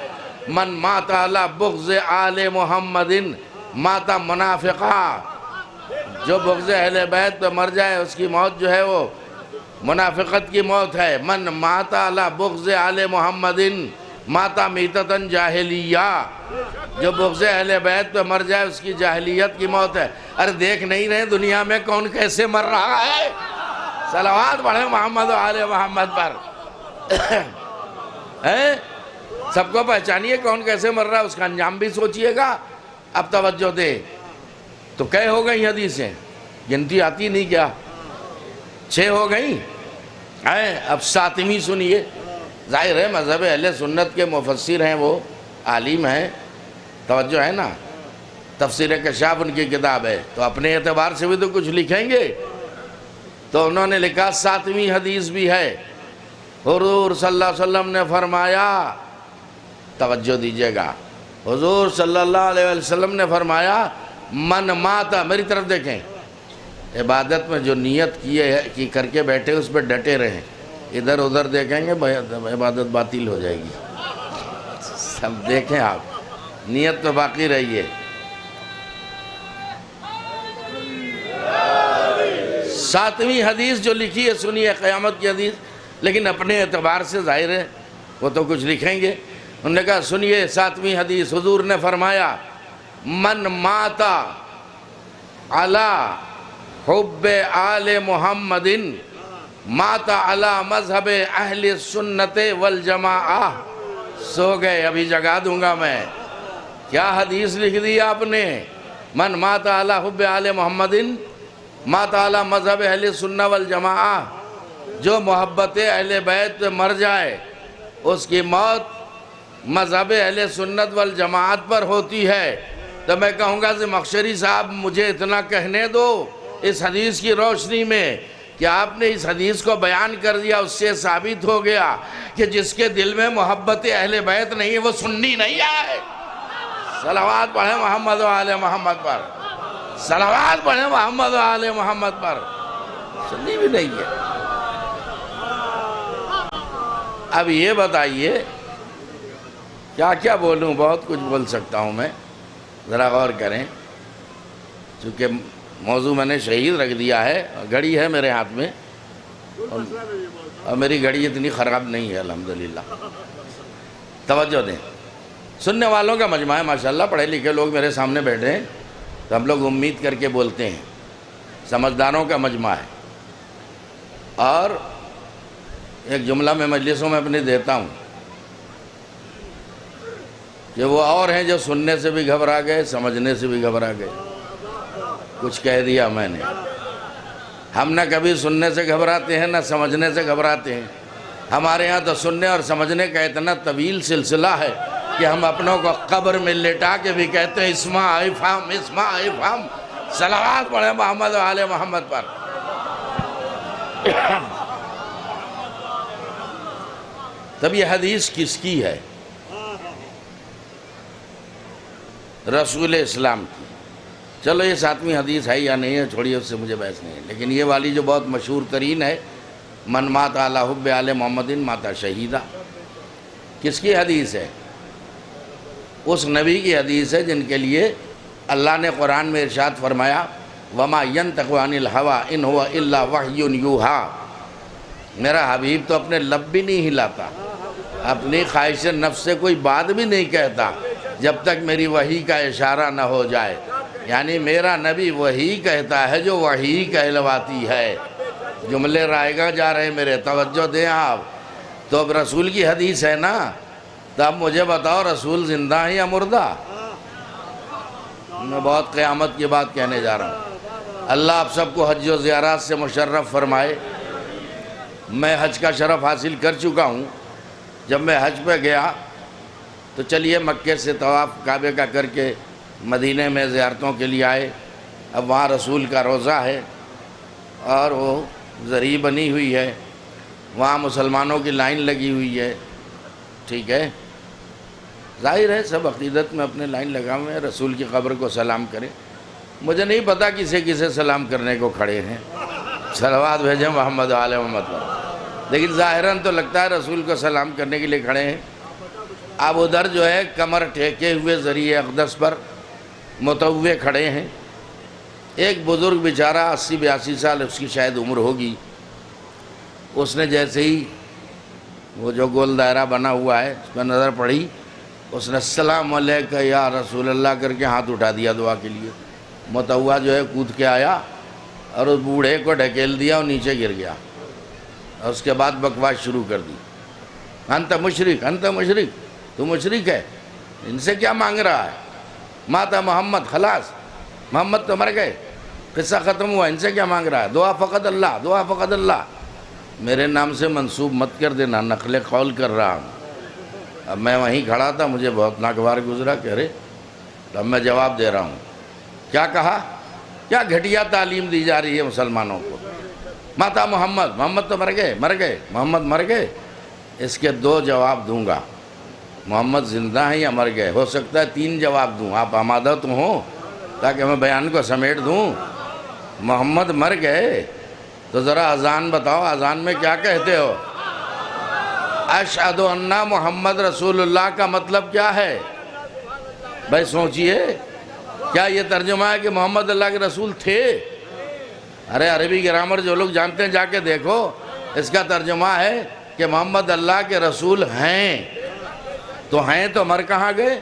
من مات علی بغض آل محمد ماتا منافقا، جو بغض اہل بیت پہ مر جائے اس کی موت جو ہے وہ منافقت کی موت ہے۔ من مات علی بغض آل محمد ماتا میتتن جاہلیہ، جو بغض اہل بیت پہ مر جائے اس کی جاہلیت کی موت ہے۔ ارے دیکھ نہیں رہے دنیا میں کون کیسے مر رہا ہے؟ صلوات پڑھیں محمد و آل محمد پر۔ سب کو پہچانیے کون کیسے مر رہا ہے، اس کا انجام بھی سوچئے گا۔ اب توجہ دے، تو کئے ہو گئی حدیثیں؟ گنتی آتی نہیں کیا؟ 6 ہو گئیں؟ اب 7ویں سنیے۔ ظاہر ہے مذہب اہل سنت کے مفسر ہیں، وہ عالم ہیں، توجہ ہے نا، تفسیر کشاف ان کی کتاب ہے، تو اپنے اعتبار سے بھی تو کچھ لکھیں گے۔ تو انہوں نے لکھا 7ویں حدیث بھی ہے، حضور صلی اللہ علیہ وسلم نے فرمایا، توجہ دیجئے گا، حضور صلی اللہ علیہ وسلم نے فرمایا، من ماتا، میری طرف دیکھیں، عبادت میں جو نیت کی کر کے بیٹھے اس پہ ڈٹے رہیں، ادھر ادھر دیکھیں گے عبادت باطل ہو جائے گی۔ سب دیکھیں آپ، نیت تو باقی رہیے۔ 7ویں حدیث جو لکھی ہے سنیے، قیامت کی حدیث، لیکن اپنے اعتبار سے ظاہر ہے وہ تو کچھ لکھیں گے۔ انہوں نے کہا سنیے 7ویں حدیث، حضور نے فرمایا، من ماتا علی حب آل محمد ماتا علی مذہب اہل سنت والجماعہ۔ سو گئے، ابھی جگا دوں گا میں۔ کیا حدیث لکھ دی آپ نے؟ من ماتا علی حب آل محمد ماتا علی مذہب اہل سنت والجماعہ، جو محبت اہل بیت پہ مر جائے اس کی موت مذہب اہل سنت والجماعت پر ہوتی ہے۔ تو میں کہوں گا زمخشری صاحب مجھے اتنا کہنے دو اس حدیث کی روشنی میں کہ آپ نے اس حدیث کو بیان کر دیا، اس سے ثابت ہو گیا کہ جس کے دل میں محبت اہل بیت نہیں ہے وہ سنی نہیں ہے۔ صلوات پڑھیں محمد و آل محمد پر، صلوات پڑھیں محمد و آل محمد پر، سنی بھی نہیں ہے۔ اب یہ بتائیے کیا کیا بولوں، بہت کچھ بول سکتا ہوں میں، ذرا غور کریں، چونکہ موضوع میں نے شہید رکھ دیا ہے، گھڑی ہے میرے ہاتھ میں اور میری گھڑی اتنی خراب نہیں ہے الحمدللہ۔ توجہ دیں، سننے والوں کا مجمع ہے ماشاءاللہ، پڑھے لکھے لوگ میرے سامنے بیٹھے ہیں تو ہم لوگ امید کر کے بولتے ہیں، سمجھداروں کا مجمع ہے۔ اور ایک جملہ میں مجلسوں میں اپنے دیتا ہوں کہ وہ اور ہیں جو سننے سے بھی گھبرا گئے، سمجھنے سے بھی گھبرا گئے۔ کچھ کہہ دیا میں نے، ہم نہ کبھی سننے سے گھبراتے ہیں نہ سمجھنے سے گھبراتے ہیں۔ ہمارے ہاں تو سننے اور سمجھنے کا اتنا طویل سلسلہ ہے کہ ہم اپنوں کو قبر میں لٹا کے بھی کہتے ہیں اسمع افہم اسمع افہم، صلوات پڑھیں محمد و آل محمد پر۔ تب یہ حدیث کس کی ہے؟ رسول اسلام کی۔ چلو یہ 7ویں حدیث ہے یا نہیں ہے چھوڑیے، اس سے مجھے بحث نہیں ہے، لیکن یہ والی جو بہت مشہور ترین ہے، من مات علی حب آل محمد مات شہیدہ، کس کی حدیث ہے؟ اس نبی کی حدیث ہے جن کے لیے اللہ نے قرآن میں ارشاد فرمایا وما ینطق عن الہوی ان هو الا وحی یوحی، میرا حبیب تو اپنے لب بھی نہیں ہلاتا، اپنی خواہش نفس سے کوئی بات بھی نہیں کہتا جب تک میری وحی کا اشارہ نہ ہو جائے۔ یعنی میرا نبی وحی کہتا ہے جو وحی کہلواتی ہے۔ جملے رائے گا جا رہے میرے، توجہ دیں آپ۔ تو اب رسول کی حدیث ہے نا، تو اب مجھے بتاؤ رسول زندہ ہے یا مردہ؟ میں بہت قیامت کی بات کہنے جا رہا ہوں۔ اللہ آپ سب کو حج و زیارات سے مشرف فرمائے۔ میں حج کا شرف حاصل کر چکا ہوں۔ جب میں حج پہ گیا تو چلیے مکے سے طواف کعبے کا کر کے مدینے میں زیارتوں کے لیے آئے۔ اب وہاں رسول کا روضہ ہے اور وہ زرعی بنی ہوئی ہے، وہاں مسلمانوں کی لائن لگی ہوئی ہے، ٹھیک ہے، ظاہر ہے سب عقیدت میں اپنے لائن لگا ہوئے ہیں، رسول کی قبر کو سلام کریں۔ مجھے نہیں پتا کسے سلام کرنے کو کھڑے ہیں، صلوات بھیجیں محمد و آل محمد پر، لیکن ظاہراً تو لگتا ہے رسول کو سلام کرنے کے لیے کھڑے ہیں۔ اب ادھر جو ہے کمر ٹھیکے ہوئے ذریعہ اقدس پر متوے کھڑے ہیں۔ ایک بزرگ بیچارہ 80-82 سال اس کی شاید عمر ہوگی، اس نے جیسے ہی وہ جو گول دائرہ بنا ہوا ہے اس پر نظر پڑی، اس نے السلام علیکہ یا رسول اللہ کر کے ہاتھ اٹھا دیا دعا کے لیے۔ متوا جو ہے کود کے آیا اور اس بوڑھے کو ڈھکیل دیا اور نیچے گر گیا، اور اس کے بعد بکواس شروع کر دی، انت مشرک انت مشرک، تو مشرک ہے، ان سے کیا مانگ رہا ہے؟ ماتا محمد، خلاص محمد تو مر گئے، قصہ ختم ہوا، ان سے کیا مانگ رہا ہے؟ دعا فقط اللہ، دعا فقط اللہ۔ میرے نام سے منسوب مت کر دینا، نقل قول کر رہا ہوں۔ اب میں وہیں کھڑا تھا، مجھے بہت ناگوار گزرا، کہہ رہے، اب میں جواب دے رہا ہوں۔ کیا کہا؟ کیا گھٹیا تعلیم دی جا رہی ہے مسلمانوں کو؟ ماتا محمد، محمد تو مر گئے، مر گئے، محمد مر گئے۔ اس کے 2 جواب دوں گا، محمد زندہ ہیں یا مر گئے؟ ہو سکتا ہے 3 جواب دوں، آپ آمادہ تو ہوں تاکہ میں بیان کو سمیٹ دوں۔ محمد مر گئے تو ذرا اذان بتاؤ، اذان میں کیا کہتے ہو؟ اشہد ان محمد رسول اللہ کا مطلب کیا ہے؟ بھائی سوچئے، کیا یہ ترجمہ ہے کہ محمد اللہ کے رسول تھے؟ ارے عربی گرامر جو لوگ جانتے ہیں جا کے دیکھو، اس کا ترجمہ ہے کہ محمد اللہ کے رسول ہیں۔ تو ہیں تو مر کہاں گئے؟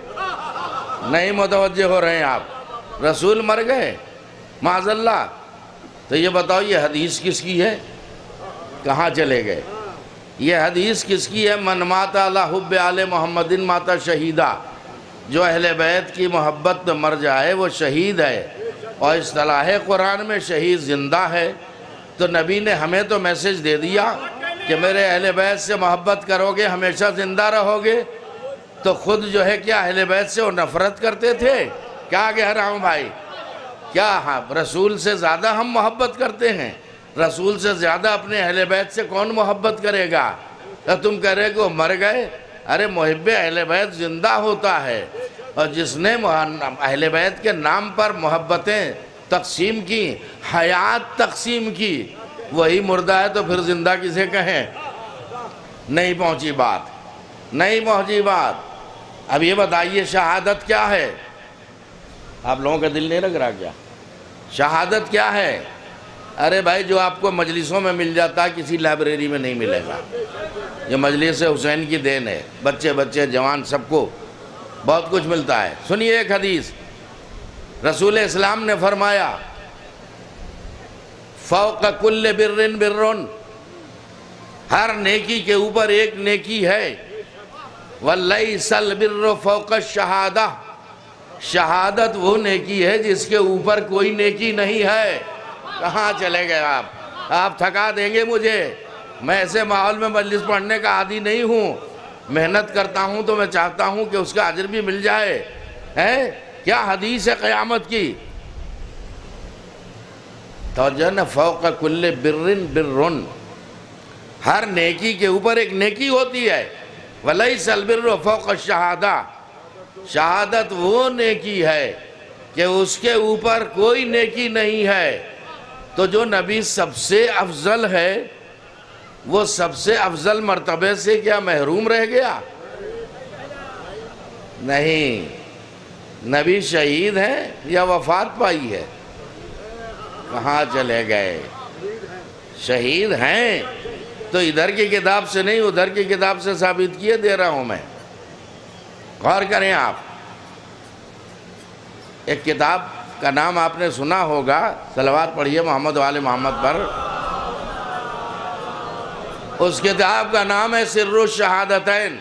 نہیں متوجہ ہو رہے ہیں آپ، رسول مر گئے معاذ اللہ۔ تو یہ بتاؤ یہ حدیث کس کی ہے؟ کہاں چلے گئے؟ یہ حدیث کس کی ہے؟ من مات علی حب آل محمد مات شہیدہ، جو اہل بیت کی محبت میں مر جائے وہ شہید ہے، اور اصطلاح قرآن میں شہید زندہ ہے۔ تو نبی نے ہمیں تو میسج دے دیا کہ میرے اہل بیت سے محبت کرو گے ہمیشہ زندہ رہو گے، تو خود جو ہے کیا اہل بیت سے وہ نفرت کرتے تھے؟ کیا کہہ رہا ہوں بھائی؟ کیا ہاں رسول سے زیادہ ہم محبت کرتے ہیں؟ رسول سے زیادہ اپنے اہل بیت سے کون محبت کرے گا؟ تو تم کہہ رہے کہ وہ مر گئے۔ ارے محب اہل بیت زندہ ہوتا ہے، اور جس نے اہل بیت کے نام پر محبتیں تقسیم کی، حیات تقسیم کی، وہی مردہ ہے، تو پھر زندہ کسے کہیں؟ نہیں پہنچی بات، نہیں پہنچی بات۔ اب یہ بتائیے شہادت کیا ہے؟ آپ لوگوں کا دل نہیں لگ رہا کیا؟ شہادت کیا ہے؟ ارے بھائی جو آپ کو مجلسوں میں مل جاتا ہے کسی لائبریری میں نہیں ملے گا. یہ مجلس حسین کی دین ہے. بچے جوان سب کو بہت کچھ ملتا ہے. سنیے ایک حدیث. رسول اسلام نے فرمایا فوق کل برن برن، ہر نیکی کے اوپر ایک نیکی ہے. وَلَيْسَ الْبِرُّ فَوْقَ الشَّهَادَةِ، شہادت وہ نیکی ہے جس کے اوپر کوئی نیکی نہیں ہے. کہاں چلے گئے آپ تھکا دیں گے مجھے. میں ایسے ماحول میں مجلس پڑھنے کا عادی نہیں ہوں. محنت کرتا ہوں تو میں چاہتا ہوں کہ اس کا اجر بھی مل جائے. کیا حدیث ہے قیامت کی. توجہ نا، فوق کل برن برن، ہر نیکی کے اوپر ایک نیکی ہوتی ہے. وَلَيْسَ الْبِرُّ فَوْقَ الشَّهَادَةِ، شہادت وہ نیکی ہے کہ اس کے اوپر کوئی نیکی نہیں ہے. تو جو نبی سب سے افضل ہے وہ سب سے افضل مرتبے سے کیا محروم رہ گیا؟ نہیں. نبی شہید ہیں یا وفات پائی ہے؟ کہاں چلے گئے؟ شہید ہیں تو ادھر کی کتاب سے نہیں ادھر کی کتاب سے ثابت کیے دے رہا ہوں میں. غور کریں آپ. ایک کتاب کا نام آپ نے سنا ہوگا، صلوات پڑھیے محمد و آل محمد پر. اس کتاب کا نام ہے سر الشہادتین.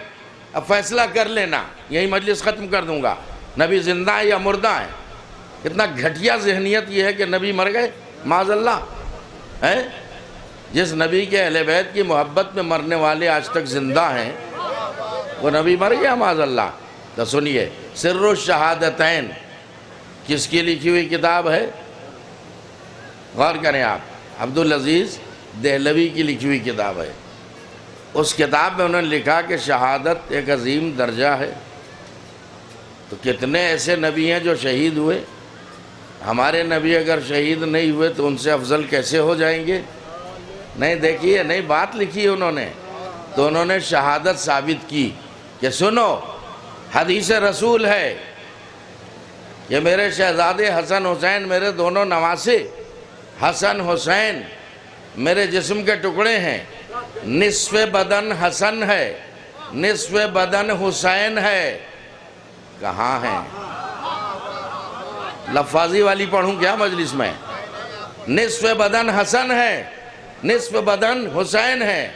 اب فیصلہ کر لینا، یہی مجلس ختم کر دوں گا. نبی زندہ ہے یا مردہ ہے؟ کتنا گھٹیا ذہنیت یہ ہے کہ نبی مر گئے معاذ اللہ. جس نبی کے اہل بیت کی محبت میں مرنے والے آج تک زندہ ہیں وہ نبی مر گیا معاذ اللہ. تو سنیے، سر الشہادتین کس کی لکھی ہوئی کتاب ہے؟ غور کریں آپ. عبدالعزیز دہلوی کی لکھی ہوئی کتاب ہے. اس کتاب میں انہوں نے لکھا کہ شہادت ایک عظیم درجہ ہے. تو کتنے ایسے نبی ہیں جو شہید ہوئے. ہمارے نبی اگر شہید نہیں ہوئے تو ان سے افضل کیسے ہو جائیں گے؟ نہیں دیکھیے، نہیں بات لکھی ہے انہوں نے. تو انہوں نے شہادت ثابت کی کہ سنو، حدیث رسول ہے کہ میرے شہزادے حسن حسین، میرے دونوں نواسے حسن حسین میرے جسم کے ٹکڑے ہیں. نصف بدن حسن ہے، نصف بدن حسین ہے. کہاں ہیں؟ لفاظی والی پڑھوں کیا مجلس میں؟ نصف بدن حسن ہے، نصف بدن حسین ہے.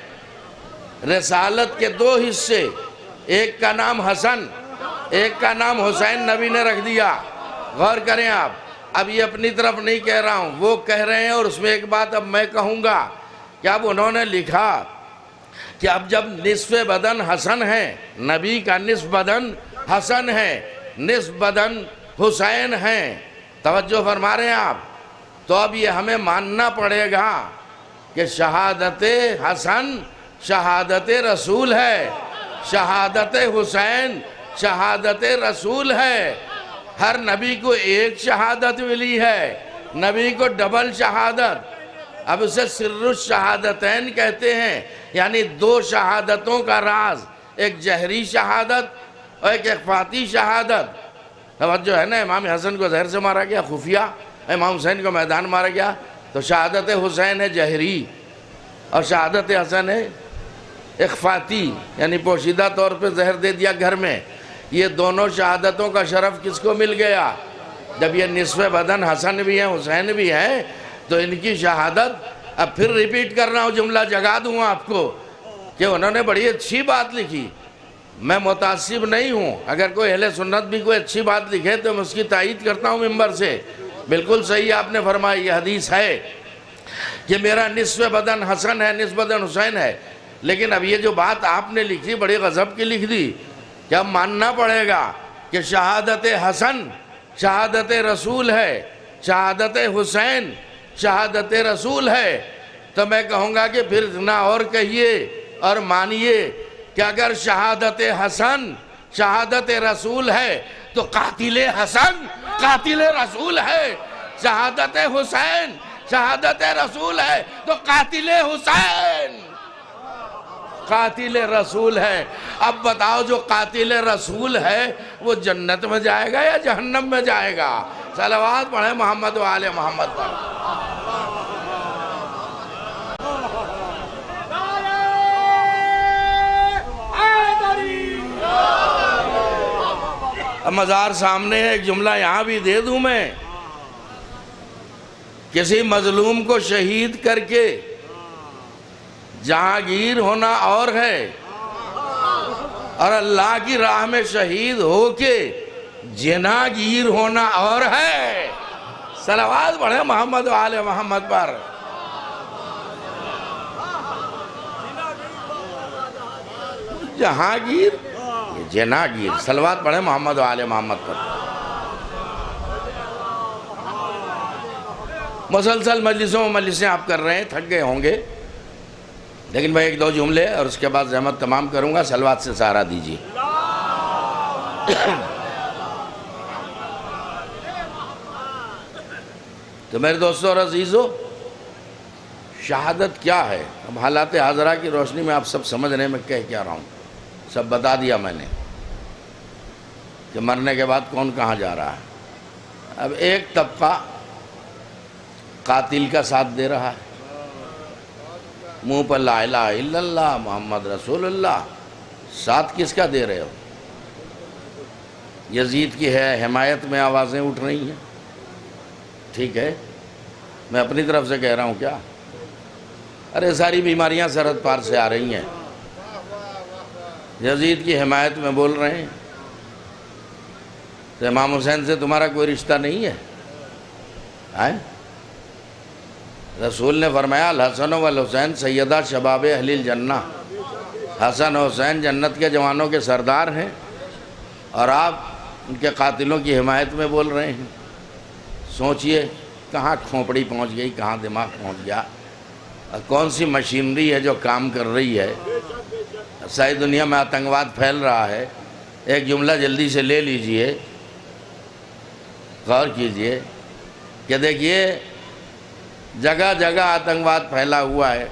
رسالت کے دو حصے، ایک کا نام حسن، ایک کا نام حسین نبی نے رکھ دیا. غور کریں آپ. اب یہ اپنی طرف نہیں کہہ رہا ہوں، وہ کہہ رہے ہیں. اور اس میں ایک بات اب میں کہوں گا کہ اب انہوں نے لکھا کہ اب جب نصف بدن حسن ہے، نبی کا نصف بدن حسن ہے، نصف بدن حسین ہیں. توجہ فرما رہے ہیں آپ. تو اب یہ ہمیں ماننا پڑے گا کہ شہادت حسن شہادت رسول ہے، شہادت حسین شہادت رسول ہے. ہر نبی کو ایک شہادت ملی ہے، نبی کو ڈبل شہادت. اب اسے سر الشہادتین کہتے ہیں، یعنی دو شہادتوں کا راز، ایک جہری شہادت اور ایک اخفاتی شہادت. توجہ ہے نا. امام حسن کو زہر سے مارا گیا خفیہ، امام حسین کو میدان مارا گیا. تو شہادت حسین ہے جہری اور شہادت حسن ہے اخفاتی، یعنی پوشیدہ طور پہ زہر دے دیا گھر میں. یہ دونوں شہادتوں کا شرف کس کو مل گیا؟ جب یہ نصف بدن حسن بھی ہیں حسین بھی ہیں تو ان کی شہادت. اب پھر ریپیٹ کر رہا ہوں، جملہ جگا دوں آپ کو کہ انہوں نے بڑی اچھی بات لکھی. میں متعصب نہیں ہوں، اگر کوئی اہل سنت بھی کوئی اچھی بات لکھے تو میں اس کی تائید کرتا ہوں ممبر سے. بالکل صحیح آپ نے فرمایا، یہ حدیث ہے کہ میرا نصف بدن حسن ہے، نصف بدن حسین ہے. لیکن اب یہ جو بات آپ نے لکھی بڑی غضب کی لکھ دی کہ اب ماننا پڑے گا کہ شہادت حسن شہادت رسول ہے، شہادت حسین شہادت رسول ہے. تو میں کہوں گا کہ پھر نہ اور کہیے اور مانیے کہ اگر شہادت حسن شہادت رسول ہے تو قاتل حسن قاتل رسول ہے. شہادت حسین شہادت رسول ہے تو قاتل حسین قاتل رسول ہے۔ اب بتاؤ جو قاتل رسول ہے وہ جنت میں جائے گا یا جہنم میں جائے گا؟ صلوات پڑھیں محمد و آل محمد پر۔ اب مزار سامنے ہے، ایک جملہ یہاں بھی دے دوں میں، کسی مظلوم کو شہید کر کے جہانگیر ہونا اور ہے، اور اللہ کی راہ میں شہید ہو کے جناگیر ہونا اور ہے۔ صلوات پڑھیں محمد و آل محمد پر۔ جہانگیر جناگیر، صلوات پڑھیں محمد و آل محمد پر۔ مسلسل مجلسیں آپ کر رہے ہیں، تھک گئے ہوں گے، لیکن میں ایک دو جملے اور اس کے بعد زحمت تمام کروں گا، صلوات سے سہارا دیجیے۔ تو میرے دوستو اور عزیزو، شہادت کیا ہے؟ اب حالات حاضرہ کی روشنی میں آپ سب سمجھ رہے ہیں میں کہہ کیا رہا ہوں، سب بتا دیا میں نے کہ مرنے کے بعد کون کہاں جا رہا ہے۔ اب ایک طبقہ قاتل کا ساتھ دے رہا ہے، منہ پر لا الہ الا اللہ محمد رسول اللہ، ساتھ کس کا دے رہے ہو؟ یزید کی ہے حمایت میں آوازیں اٹھ رہی ہیں، ٹھیک ہے، میں اپنی طرف سے کہہ رہا ہوں کیا؟ ارے ساری بیماریاں سرحد پار سے آ رہی ہیں، یزید کی حمایت میں بول رہے ہیں، تو امام حسین سے تمہارا کوئی رشتہ نہیں ہے؟ رسول نے فرمایا الحسن والحسین سیدہ شباب اہل الجنہ، حسن و حسین جنت کے جوانوں کے سردار ہیں، اور آپ ان کے قاتلوں کی حمایت میں بول رہے ہیں۔ سوچئے کہاں کھوپڑی پہنچ گئی، کہاں دماغ پہنچ گیا، اور کون سی مشینری ہے جو کام کر رہی ہے۔ ساری دنیا میں آتنکواد پھیل رہا ہے، ایک جملہ جلدی سے لے لیجئے، غور کیجئے کہ دیکھیے جگہ جگہ آتنکواد پھیلا ہوا ہے،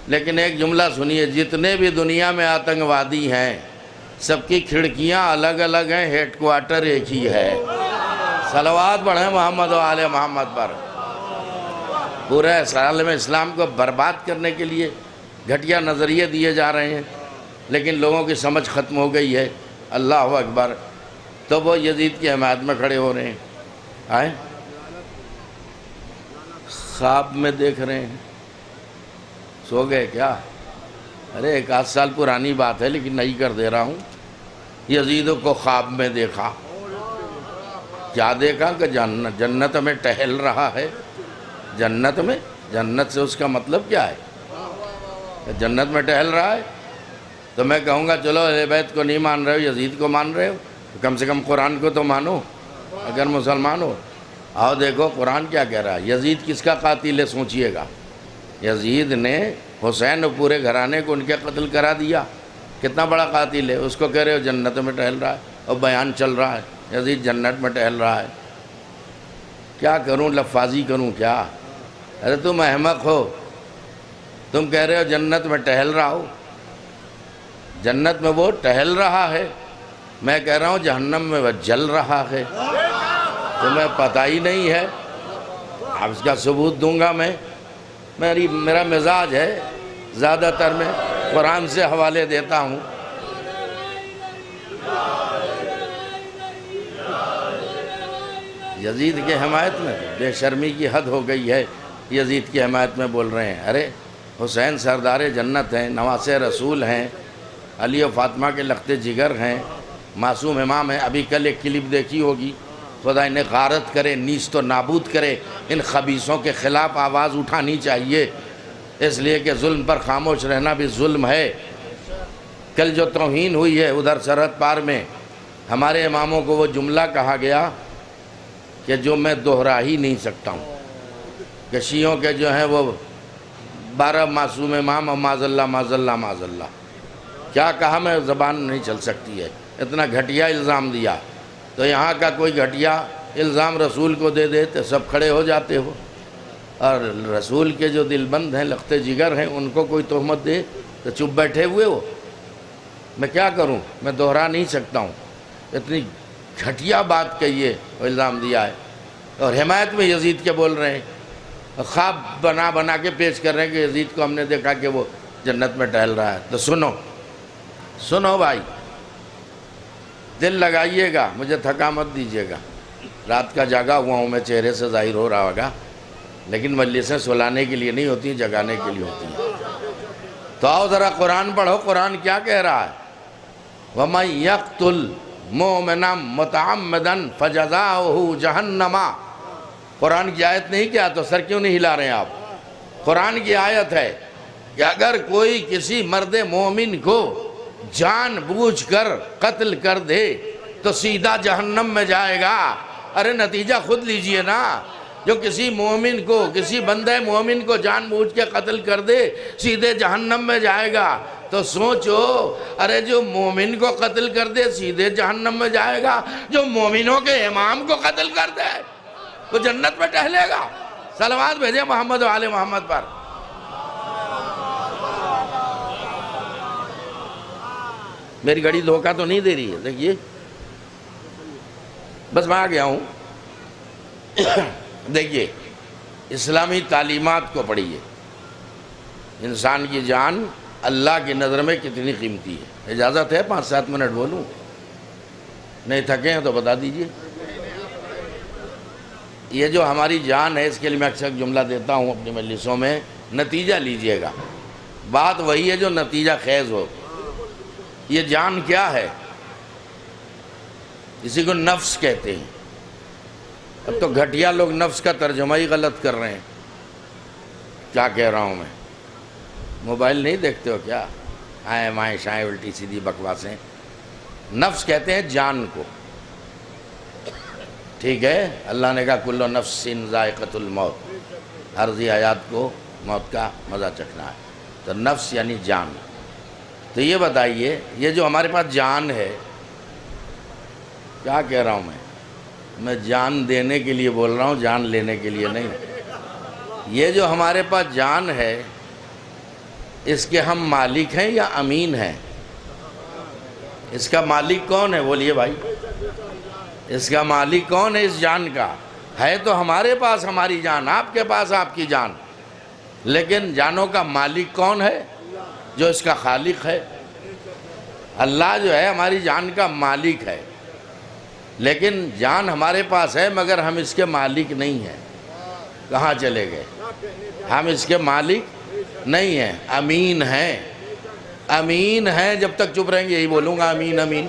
لیکن ایک جملہ سنیے، جتنے بھی دنیا میں آتنکوادی ہیں سب کی کھڑکیاں الگ الگ ہیں، ہیڈ کوارٹر ایک ہی ہے۔ صلوات پڑھیں محمد و آل محمد پر۔ پورے عالم اسلام کو برباد کرنے کے لیے گھٹیا نظریے دیے جا رہے ہیں، لیکن لوگوں کی سمجھ ختم ہو گئی ہے۔ اللہ اکبر، تو وہ یزید کی حمایت میں کھڑے ہو رہے ہیں۔ آئے خواب میں دیکھ رہے ہیں، سو گئے کیا؟ ارے 1 سال پرانی بات ہے لیکن نہیں کر دے رہا ہوں۔ یزید کو خواب میں دیکھا، کیا دیکھا کہ جنت میں ٹہل رہا ہے۔ جنت میں، جنت سے اس کا مطلب کیا ہے؟ جنت میں ٹہل رہا ہے تو میں کہوں گا چلو اہل بیت کو نہیں مان رہے ہو، یزید کو مان رہے ہو، کم سے کم قرآن کو تو مانو اگر مسلمان ہو۔ آؤ دیکھو قرآن کیا کہہ رہا ہے۔ یزید کس کا قاتل ہے سوچئے گا؟ یزید نے حسین اور پورے گھرانے کو ان کے قتل کرا دیا، کتنا بڑا قاتل ہے۔ اس کو کہہ رہے ہو جنت میں ٹہل رہا ہے، اور بیان چل رہا ہے یزید جنت میں ٹہل رہا ہے۔ کیا کروں، لفاظی کروں کیا؟ ارے تم احمق ہو، تم کہہ رہے ہو جنت میں ٹہل رہا ہو، جنت میں وہ ٹہل رہا ہے، میں کہہ رہا ہوں جہنم میں وہ جل رہا ہے۔ تمہیں پتہ ہی نہیں ہے، اب اس کا ثبوت دوں گا میں۔ میرا مزاج ہے زیادہ تر میں قرآن سے حوالے دیتا ہوں۔ یزید کی حمایت میں بے شرمی کی حد ہو گئی ہے، یزید کی حمایت میں بول رہے ہیں۔ ارے حسین سردار جنت ہیں، نواس رسول ہیں، علی و فاطمہ کے لخت جگر ہیں، معصوم امام ہیں۔ ابھی کل ایک کلپ دیکھی ہوگی، خدا انہیں غارت کرے، نیست و نابود کرے۔ ان خبیثوں کے خلاف آواز اٹھانی چاہیے، اس لیے کہ ظلم پر خاموش رہنا بھی ظلم ہے۔ کل جو توہین ہوئی ہے ادھر سرحد پار میں، ہمارے اماموں کو وہ جملہ کہا گیا کہ جو میں دہرا ہی نہیں سکتا ہوں، کہ شیعوں کے جو ہیں وہ 12 معصوم امام اور معاذ اللہ معاذ اللہ معاذ اللہ، کیا کہا میں زبان نہیں چل سکتی ہے، اتنا گھٹیا الزام دیا۔ تو یہاں کا کوئی گھٹیا الزام رسول کو دے دے تو سب کھڑے ہو جاتے ہو، اور رسول کے جو دل بند ہیں لخت جگر ہیں ان کو کوئی تہمت دے تو چپ بیٹھے ہوئے ہو. میں کیا کروں, میں دہرا نہیں سکتا ہوں. اتنی گھٹیا بات کہیے, الزام دیا ہے, اور حمایت میں یزید کے بول رہے ہیں, خواب بنا بنا کے پیش کر رہے ہیں کہ یزید کو ہم نے دیکھا کہ وہ جنت میں ٹہل رہا ہے. تو سنو بھائی, دل لگائیے گا, مجھے تھکا مت دیجیے گا. رات کا جاگا ہوا ہوں میں, چہرے سے ظاہر ہو رہا ہوگا, لیکن مجلسیں سلانے کے لیے نہیں ہوتی, جگانے کے لیے ہوتی ہیں. تو آؤ ذرا قرآن پڑھو, قرآن کیا کہہ رہا ہے؟ وَمَن يَقْتُلْ مُؤْمِنًا مُتَعَمِّدًا فَجَزَاؤُهُ جَهَنَّمَ. قرآن کی آیت نہیں کیا تو سر کیوں نہیں ہلا رہے ہیں آپ؟ قرآن کی آیت ہے کہ اگر کوئی کسی مرد مومن کو جان بوجھ کر قتل کر دے تو سیدھا جہنم میں جائے گا. ارے نتیجہ خود لیجئے نا. جو کسی مومن کو, کسی بندہ مومن کو جان بوجھ کے قتل کر دے سیدھے جہنم میں جائے گا. تو سوچو, ارے جو مومن کو قتل کر دے سیدھے جہنم میں جائے گا, جو مومنوں کے امام کو قتل کر دے وہ جنت میں ٹہلے گا. صلوات بھیجے محمد و آل محمد پر. میری گھڑی دھوکہ تو نہیں دے رہی ہے, دیکھیے بس میں آ گیا ہوں. دیکھیے اسلامی تعلیمات کو پڑھیے. انسان کی جان اللہ کی نظر میں کتنی قیمتی ہے. اجازت ہے 5-7 منٹ بولوں؟ نہیں تھکے ہیں تو بتا دیجئے. یہ جو ہماری جان ہے اس کے لیے میں اکثر جملہ دیتا ہوں اپنی مجلسوں میں, نتیجہ لیجئے گا. بات وہی ہے جو نتیجہ خیز ہو. یہ جان کیا ہے؟ اسی کو نفس کہتے ہیں. اب تو گھٹیا لوگ نفس کا ترجمہ ہی غلط کر رہے ہیں. کیا کہہ رہا ہوں میں؟ موبائل نہیں دیکھتے ہو کیا؟ آئیں مائیں شائیں الٹی سیدھی بکواسیں. نفس کہتے ہیں جان کو. ٹھیک ہے, اللہ نے کہا کل نفس ذائقۃ الموت, ہر ذی حیات کو موت کا مزہ چکھنا ہے. تو نفس یعنی جان. تو یہ بتائیے, یہ جو ہمارے پاس جان ہے, کیا کہہ رہا ہوں میں جان دینے کے لیے بول رہا ہوں, جان لینے کے لیے نہیں. یہ جو ہمارے پاس جان ہے اس کے ہم مالک ہیں یا امین ہیں؟ اس کا مالک کون ہے بولیے بھائی؟ اس کا مالک کون ہے اس جان کا؟ ہے تو ہمارے پاس ہماری جان, آپ کے پاس آپ کی جان, لیکن جانوں کا مالک کون ہے؟ جو اس کا خالق ہے. اللہ جو ہے ہماری جان کا مالک ہے, لیکن جان ہمارے پاس ہے مگر ہم اس کے مالک نہیں ہیں. کہاں چلے گئے؟ ہم اس کے مالک نہیں ہیں, امین ہیں. امین ہیں, جب تک چپ رہیں گے یہی بولوں گا, امین امین.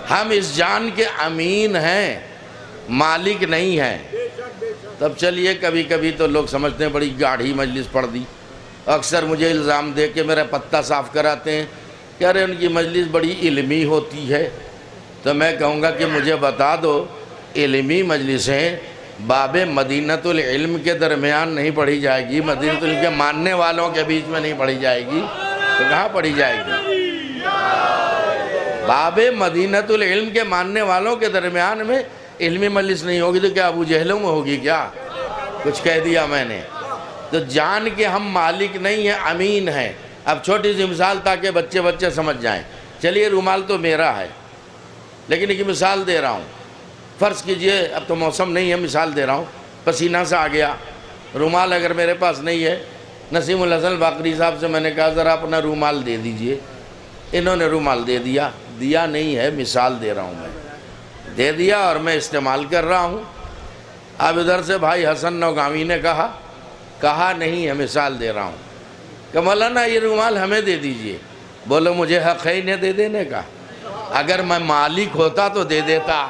ہم اس جان کے امین ہیں, مالک نہیں ہیں. تب چلیے, کبھی کبھی تو لوگ سمجھتے ہیں بڑی گاڑھی مجلس پڑھ دی. اکثر مجھے الزام دے کے میرا پتہ صاف کراتے ہیں کہ ارے ان کی مجلس بڑی علمی ہوتی ہے. تو میں کہوں گا کہ مجھے بتا دو, علمی مجلسیں باب مدینۃ العلم کے درمیان نہیں پڑھی جائے گی, مدینۃ العلم کے ماننے والوں کے بیچ میں نہیں پڑھی جائے گی, تو کہاں پڑھی جائے گی؟ باب مدینۃ العلم کے ماننے والوں کے درمیان میں علمی مجلس نہیں ہوگی تو کیا ابو جہلوں میں ہوگی کیا؟ کچھ کہہ دیا میں نے. تو جان کے ہم مالک نہیں ہیں, امین ہیں. اب چھوٹی سی مثال تاکہ بچے سمجھ جائیں. چلیے رومال تو میرا ہے, لیکن ایک مثال دے رہا ہوں. فرض کیجئے, اب تو موسم نہیں ہے, مثال دے رہا ہوں, پسینہ سے آ گیا, رومال اگر میرے پاس نہیں ہے, نسیم الحسن باقری صاحب سے میں نے کہا ذرا اپنا رومال دے دیجئے. انہوں نے رومال دے دیا. دیا نہیں ہے, مثال دے رہا ہوں میں. دے دیا اور میں استعمال کر رہا ہوں. اب ادھر سے بھائی حسن نوگامی نے کہا نہیں ہے, مثال دے رہا ہوں, کہ مولانا یہ رومال ہمیں دے دیجئے. بولو مجھے حق ہے انہیں دے دینے کا؟ اگر میں مالک ہوتا تو دے دیتا,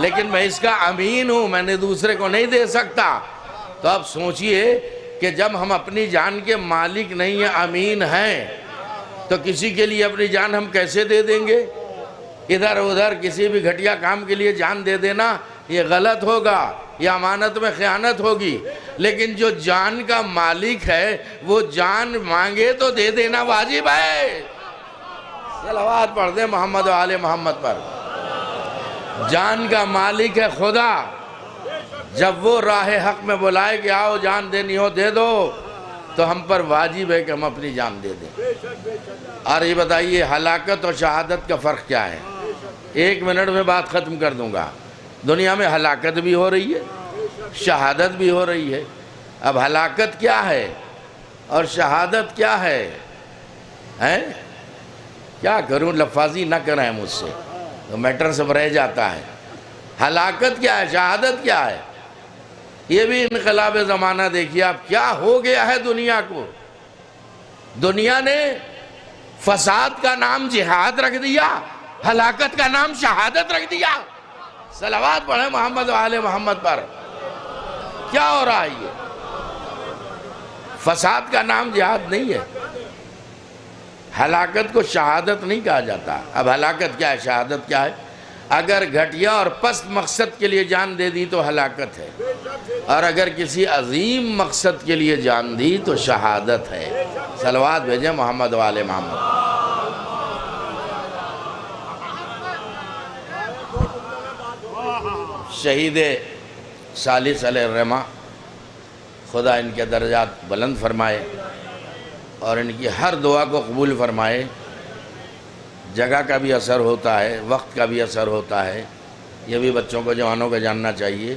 لیکن میں اس کا امین ہوں, میں نے دوسرے کو نہیں دے سکتا. تو اب سوچئے کہ جب ہم اپنی جان کے مالک نہیں ہیں, امین ہیں, تو کسی کے لیے اپنی جان ہم کیسے دے دیں گے؟ ادھر ادھر کسی بھی گھٹیا کام کے لیے جان دے دینا یہ غلط ہوگا, یہ امانت میں خیانت ہوگی. لیکن جو جان کا مالک ہے وہ جان مانگے تو دے دینا واجب ہے. صلوات پڑھ دیں محمد و آل محمد پر. جان کا مالک ہے خدا. جب وہ راہ حق میں بلائے کہ آؤ جان دینی ہو دے دو, تو ہم پر واجب ہے کہ ہم اپنی جان دے دیں۔ اور یہ بتائیے ہلاکت اور شہادت کا فرق کیا ہے؟ 1 منٹ میں بات ختم کر دوں گا۔ دنیا میں ہلاکت بھی ہو رہی ہے، شہادت بھی ہو رہی ہے۔ اب ہلاکت کیا ہے اور شہادت کیا ہے؟ کیا کروں، لفاظی نہ کریں مجھ سے، تو میٹر سب رہ جاتا ہے۔ ہلاکت کیا ہے، شہادت کیا ہے؟ یہ بھی انقلاب زمانہ دیکھیے آپ کیا ہو گیا ہے دنیا کو۔ دنیا نے فساد کا نام جہاد رکھ دیا، ہلاکت کا نام شہادت رکھ دیا۔ صلوات پڑھیں محمد و آل محمد پر۔ کیا ہو رہا ہے یہ؟ فساد کا نام جہاد نہیں ہے، ہلاکت کو شہادت نہیں کہا جاتا۔ اب ہلاکت کیا ہے، شہادت کیا ہے؟ اگر گھٹیا اور پست مقصد کے لیے جان دے دی تو ہلاکت ہے، اور اگر کسی عظیم مقصد کے لیے جان دی تو شہادت ہے۔ صلوات بھیجیں محمد و آل محمد۔ شہید ثالث علیہ الرحمہ، خدا ان کے درجات بلند فرمائے اور ان کی ہر دعا کو قبول فرمائے۔ جگہ کا بھی اثر ہوتا ہے، وقت کا بھی اثر ہوتا ہے، یہ بھی بچوں کو جوانوں کو جاننا چاہیے۔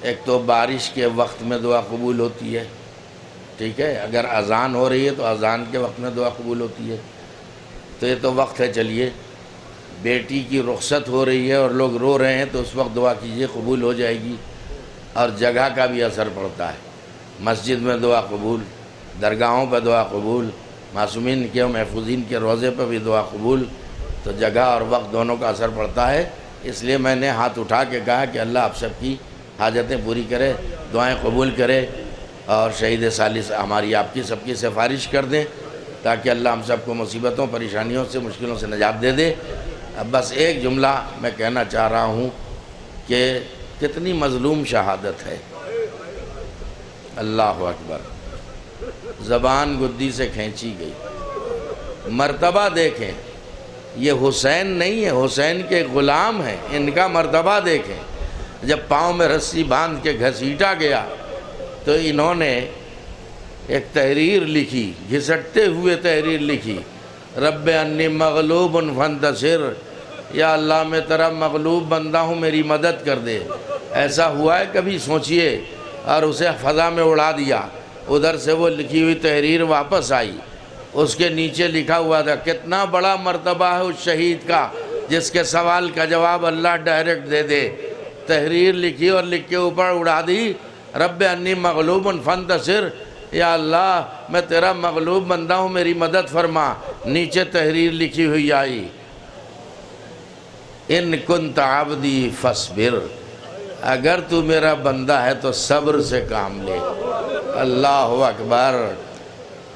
ایک تو بارش کے وقت میں دعا قبول ہوتی ہے، ٹھیک ہے، اگر اذان ہو رہی ہے تو اذان کے وقت میں دعا قبول ہوتی ہے، تو یہ تو وقت ہے۔ چلیے، بیٹی کی رخصت ہو رہی ہے اور لوگ رو رہے ہیں تو اس وقت دعا کیجئے، قبول ہو جائے گی۔ اور جگہ کا بھی اثر پڑتا ہے، مسجد میں دعا قبول، درگاہوں پہ دعا قبول، معصومین کے اور محفوظین کے روضے پہ بھی دعا قبول۔ تو جگہ اور وقت دونوں کا اثر پڑتا ہے، اس لیے میں نے ہاتھ اٹھا کے کہا کہ اللہ آپ سب کی حاجتیں پوری کرے، دعائیں قبول کرے، اور شہید ثالث ہماری آپ کی سب کی سفارش کر دیں تاکہ اللہ ہم سب کو مصیبتوں پریشانیوں سے مشکلوں سے نجات دے دے۔ اب بس ایک جملہ میں کہنا چاہ رہا ہوں کہ کتنی مظلوم شہادت ہے۔ اللہ اکبر، زبان گدی سے کھینچی گئی۔ مرتبہ دیکھیں، یہ حسین نہیں ہے، حسین کے غلام ہیں، ان کا مرتبہ دیکھیں۔ جب پاؤں میں رسی باندھ کے گھسیٹا گیا تو انہوں نے ایک تحریر لکھی، گھسٹتے ہوئے تحریر لکھی، رب انی مغلوب فانتصر، یا اللہ میں تیرا مغلوب بندہ ہوں، میری مدد کر دے۔ ایسا ہوا ہے کبھی؟ سوچئے۔ اور اسے فضا میں اڑا دیا۔ ادھر سے وہ لکھی ہوئی تحریر واپس آئی، اس کے نیچے لکھا ہوا تھا کتنا بڑا مرتبہ ہے اس شہید کا جس کے سوال کا جواب اللہ ڈائریکٹ دے دے۔ تحریر لکھی اور لکھ کے اوپر اڑا دی، رب انی مغلوب فانتصر، یا اللہ میں تیرا مغلوب بندہ ہوں، میری مدد فرما۔ نیچے تحریر لکھی ہوئی آئی، ان کنت عبدی فاصبر، اگر تو میرا بندہ ہے تو صبر سے کام لے۔ اللہ اکبر،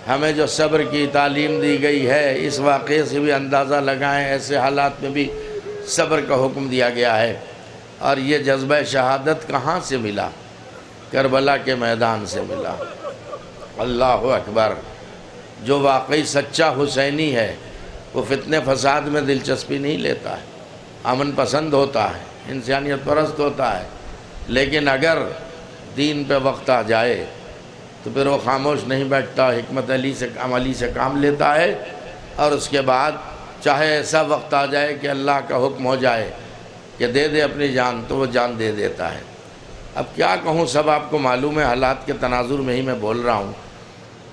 ہمیں جو صبر کی تعلیم دی گئی ہے، اس واقعے سے بھی اندازہ لگائیں، ایسے حالات میں بھی صبر کا حکم دیا گیا ہے۔ اور یہ جذبہ شہادت کہاں سے ملا؟ کربلا کے میدان سے ملا۔ اللہ اکبر، جو واقعی سچا حسینی ہے وہ فتنے فساد میں دلچسپی نہیں لیتا ہے، امن پسند ہوتا ہے، انسانیت پرست ہوتا ہے، لیکن اگر دین پہ وقت آ جائے تو پھر وہ خاموش نہیں بیٹھتا، حکمت عملی سے کام لیتا ہے، اور اس کے بعد چاہے ایسا وقت آ جائے کہ اللہ کا حکم ہو جائے کہ دے دے اپنی جان تو وہ جان دے دیتا ہے۔ اب کیا کہوں، سب آپ کو معلوم ہے، حالات کے تناظر میں ہی میں بول رہا ہوں۔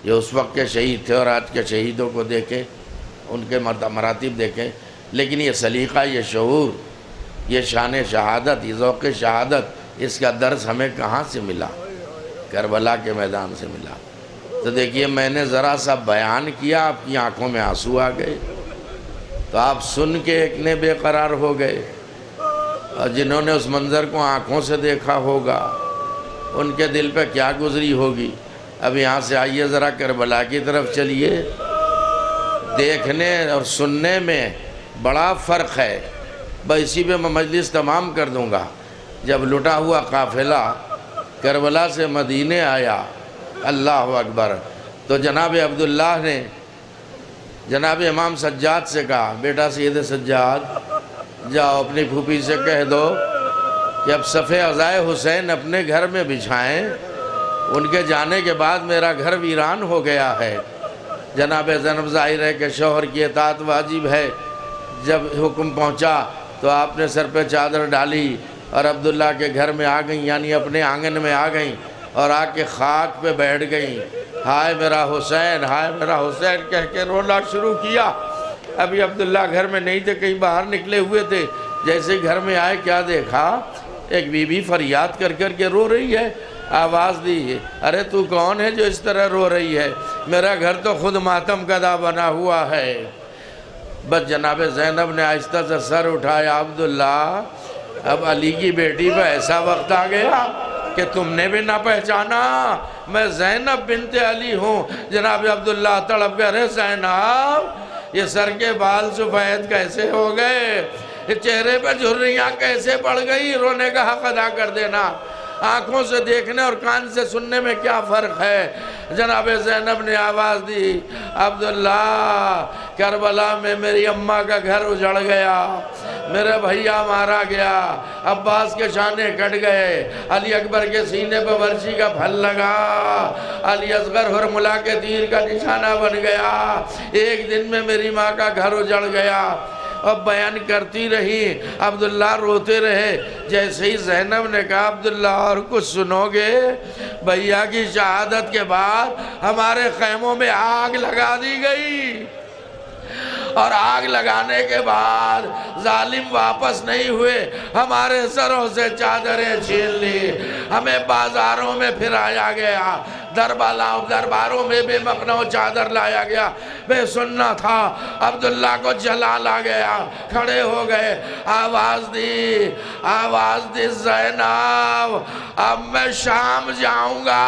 یہ اس وقت کے شہید تھے اور آج کے شہیدوں کو دیکھیں، ان کے مراتب دیکھیں، لیکن یہ سلیقہ، یہ شعور، یہ شان شہادت، یہ ذوق شہادت، اس کا درس ہمیں کہاں سے ملا؟ کربلا کے میدان سے ملا۔ تو دیکھیے، میں نے ذرا سا بیان کیا، آپ کی آنکھوں میں آنسو آ گئے، تو آپ سن کے ایک نے بے قرار ہو گئے، اور جنہوں نے اس منظر کو آنکھوں سے دیکھا ہوگا ان کے دل پہ کیا گزری ہوگی۔ اب یہاں سے آئیے ذرا کربلا کی طرف چلیے۔ دیکھنے اور سننے میں بڑا فرق ہے۔ بس اسی پہ میں مجلس تمام کر دوں گا۔ جب لٹا ہوا قافلہ کربلا سے مدینے آیا، اللہ اکبر، تو جناب عبداللہ نے جناب امام سجاد سے کہا، بیٹا سید سجاد، جاؤ اپنی پھوپھی سے کہہ دو کہ اب صف عزائے حسین اپنے گھر میں بچھائیں، ان کے جانے کے بعد میرا گھر ویران ہو گیا ہے۔ جناب زینب ظاہر ہے کہ شوہر کی اطاعت واجب ہے۔ جب حکم پہنچا تو آپ نے سر پہ چادر ڈالی اور عبداللہ کے گھر میں آ گئیں، یعنی اپنے آنگن میں آ گئیں اور آ کے خاک پہ بیٹھ گئیں۔ ہائے میرا حسین، ہائے میرا حسین کہہ کے رونا شروع کیا۔ ابھی عبداللہ گھر میں نہیں تھے، کہیں باہر نکلے ہوئے تھے۔ جیسے گھر میں آئے کیا دیکھا، ایک بی بی فریاد کر کر کے رو رہی ہے۔ آواز دی، ارے تو کون ہے جو اس طرح رو رہی ہے؟ میرا گھر تو خود ماتم کدہ بنا ہوا ہے۔ بس جناب زینب نے آہستہ سے سر اٹھایا، عبداللہ اب علی کی بیٹی پہ ایسا وقت آ گیا کہ تم نے بھی نہ پہچانا، میں زینب بنت علی ہوں۔ جناب عبداللہ تڑپ گئے، ارے زینب یہ سر کے بال سفید کیسے ہو گئے، چہرے پہ جھریاں کیسے پڑ گئی؟ رونے کا حق ادا کر دینا۔ آنکھوں سے دیکھنے اور کان سے سننے میں کیا فرق ہے؟ جناب زینب نے آواز دی، عبداللہ کربلا میں میری اماں کا گھر اجڑ گیا، میرے بھیا مارا گیا، عباس کے شانے کٹ گئے، علی اکبر کے سینے پہ ورشی کا پھل لگا، علی اصغر حرملہ کے تیر کا نشانہ بن گیا، ایک دن میں میری ماں کا گھر اجڑ گیا۔ اب بیان کرتی رہی، عبداللہ روتے رہے۔ جیسے ہی زینب نے کہا، عبداللہ اور کچھ سنو گے؟ بھیا کی شہادت کے بعد ہمارے خیموں میں آگ لگا دی گئی، اور آگ لگانے کے بعد ظالم واپس نہیں ہوئے، ہمارے سروں سے چادریں چھین لی، ہمیں بازاروں میں پھرایا گیا، درباروں میں بے مخنو چادر لایا گیا۔ بے سننا تھا، عبداللہ کو جلال آ گیا، کھڑے ہو گئے، آواز دی زینب اب میں شام جاؤں گا۔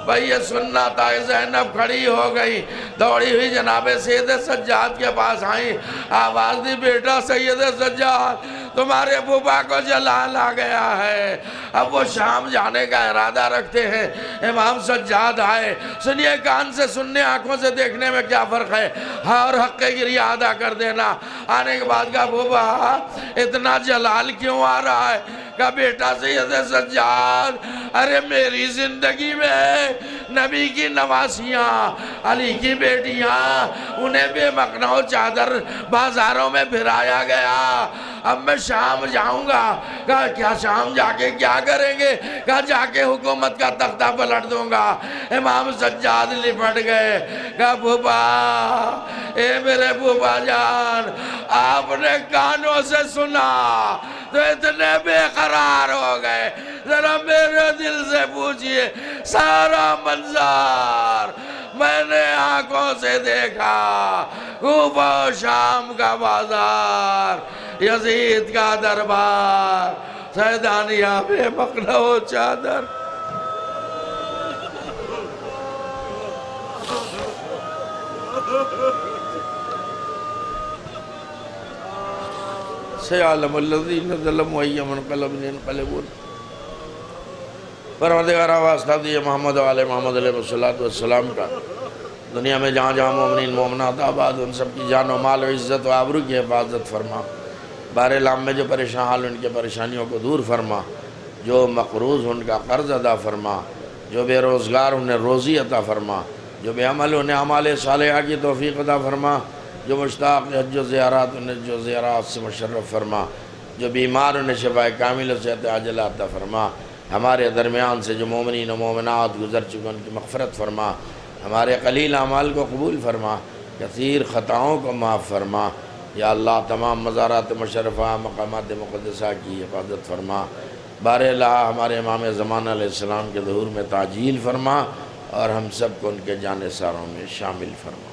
بھئی یہ سننا تھا۔ زینب کھڑی ہو گئی، دوڑی ہوئی جناب سید سجاد کے پاس آئیں، آواز دی، بیٹا سید سجاد تمہارے پھوپھا کو جلال آ گیا ہے، اب وہ شام جانے کا ارادہ رکھتے ہیں۔ امام سجاد آئے، سنیے کان سے سننے آنکھوں سے دیکھنے میں کیا فرق ہے، ہاں اور حق گریہ ادا کر دینا۔ آنے کے بعد کہا، پھوپھا اتنا جلال کیوں آ رہا ہے؟ کہا، بیٹا سید سجاد ارے میری زندگی میں نبی کی نواسیاں، علی کی بیٹیاں، انہیں بے مخنو چادر بازاروں میں پھرایا گیا، اب میں شام جاؤں گا۔ کہا، کیا شام جا کے کیا کریں گے؟ کہا، جا کے حکومت کا تختہ پلٹ دوں گا۔ امام سجاد لپٹ گئے، کہا، پھوپھا اے میرے پھوپھا جان، آپ نے کانوں سے سنا تو اتنے بے قرار ہو گئے، ذرا میرے دل سے پوچھئے، سارا منظر میں نے آنکھوں سے دیکھا، کوفہ و شام کا بازار، یزید کا دربار، سیدانیہ بے مخنو چادر۔ سیعلم الذین ظلموا ای منقلب انقلبون۔ پروردگار واسطہ دیے محمد و آل محمد علیہ السلام کا، دنیا میں جہاں جہاں مومنین مومنات آباد، ان سب کی جان و مال و عزت و آبرو کی حفاظت فرما۔ بار العام میں جو پریشان حال ان کے پریشانیوں کو دور فرما، جو مقروض ان کا قرض ادا فرما، جو بے روزگار انہیں روزی عطا فرما، جو بے عمل انہیں اعمال صالحہ کی توفیق عطا فرما، جو مشتاق حج و زیارات انہیں جو زیارات سے مشرف فرما، جو بیمار انہیں شفاء کامل و صحت عاجلہ عطا فرما۔ ہمارے درمیان سے جو مومنین و مومنات گزر چکے ان کی مغفرت فرما، ہمارے قلیل اعمال کو قبول فرما، کثیر خطاؤں کو معاف فرما۔ یا اللہ تمام مزارات مشرفہ مقامات مقدسہ کی حفاظت فرما۔ بار الہ ہمارے امام زمانہ علیہ السلام کے ظہور میں تعجیل فرما، اور ہم سب کو ان کے جانثاروں میں شامل فرما۔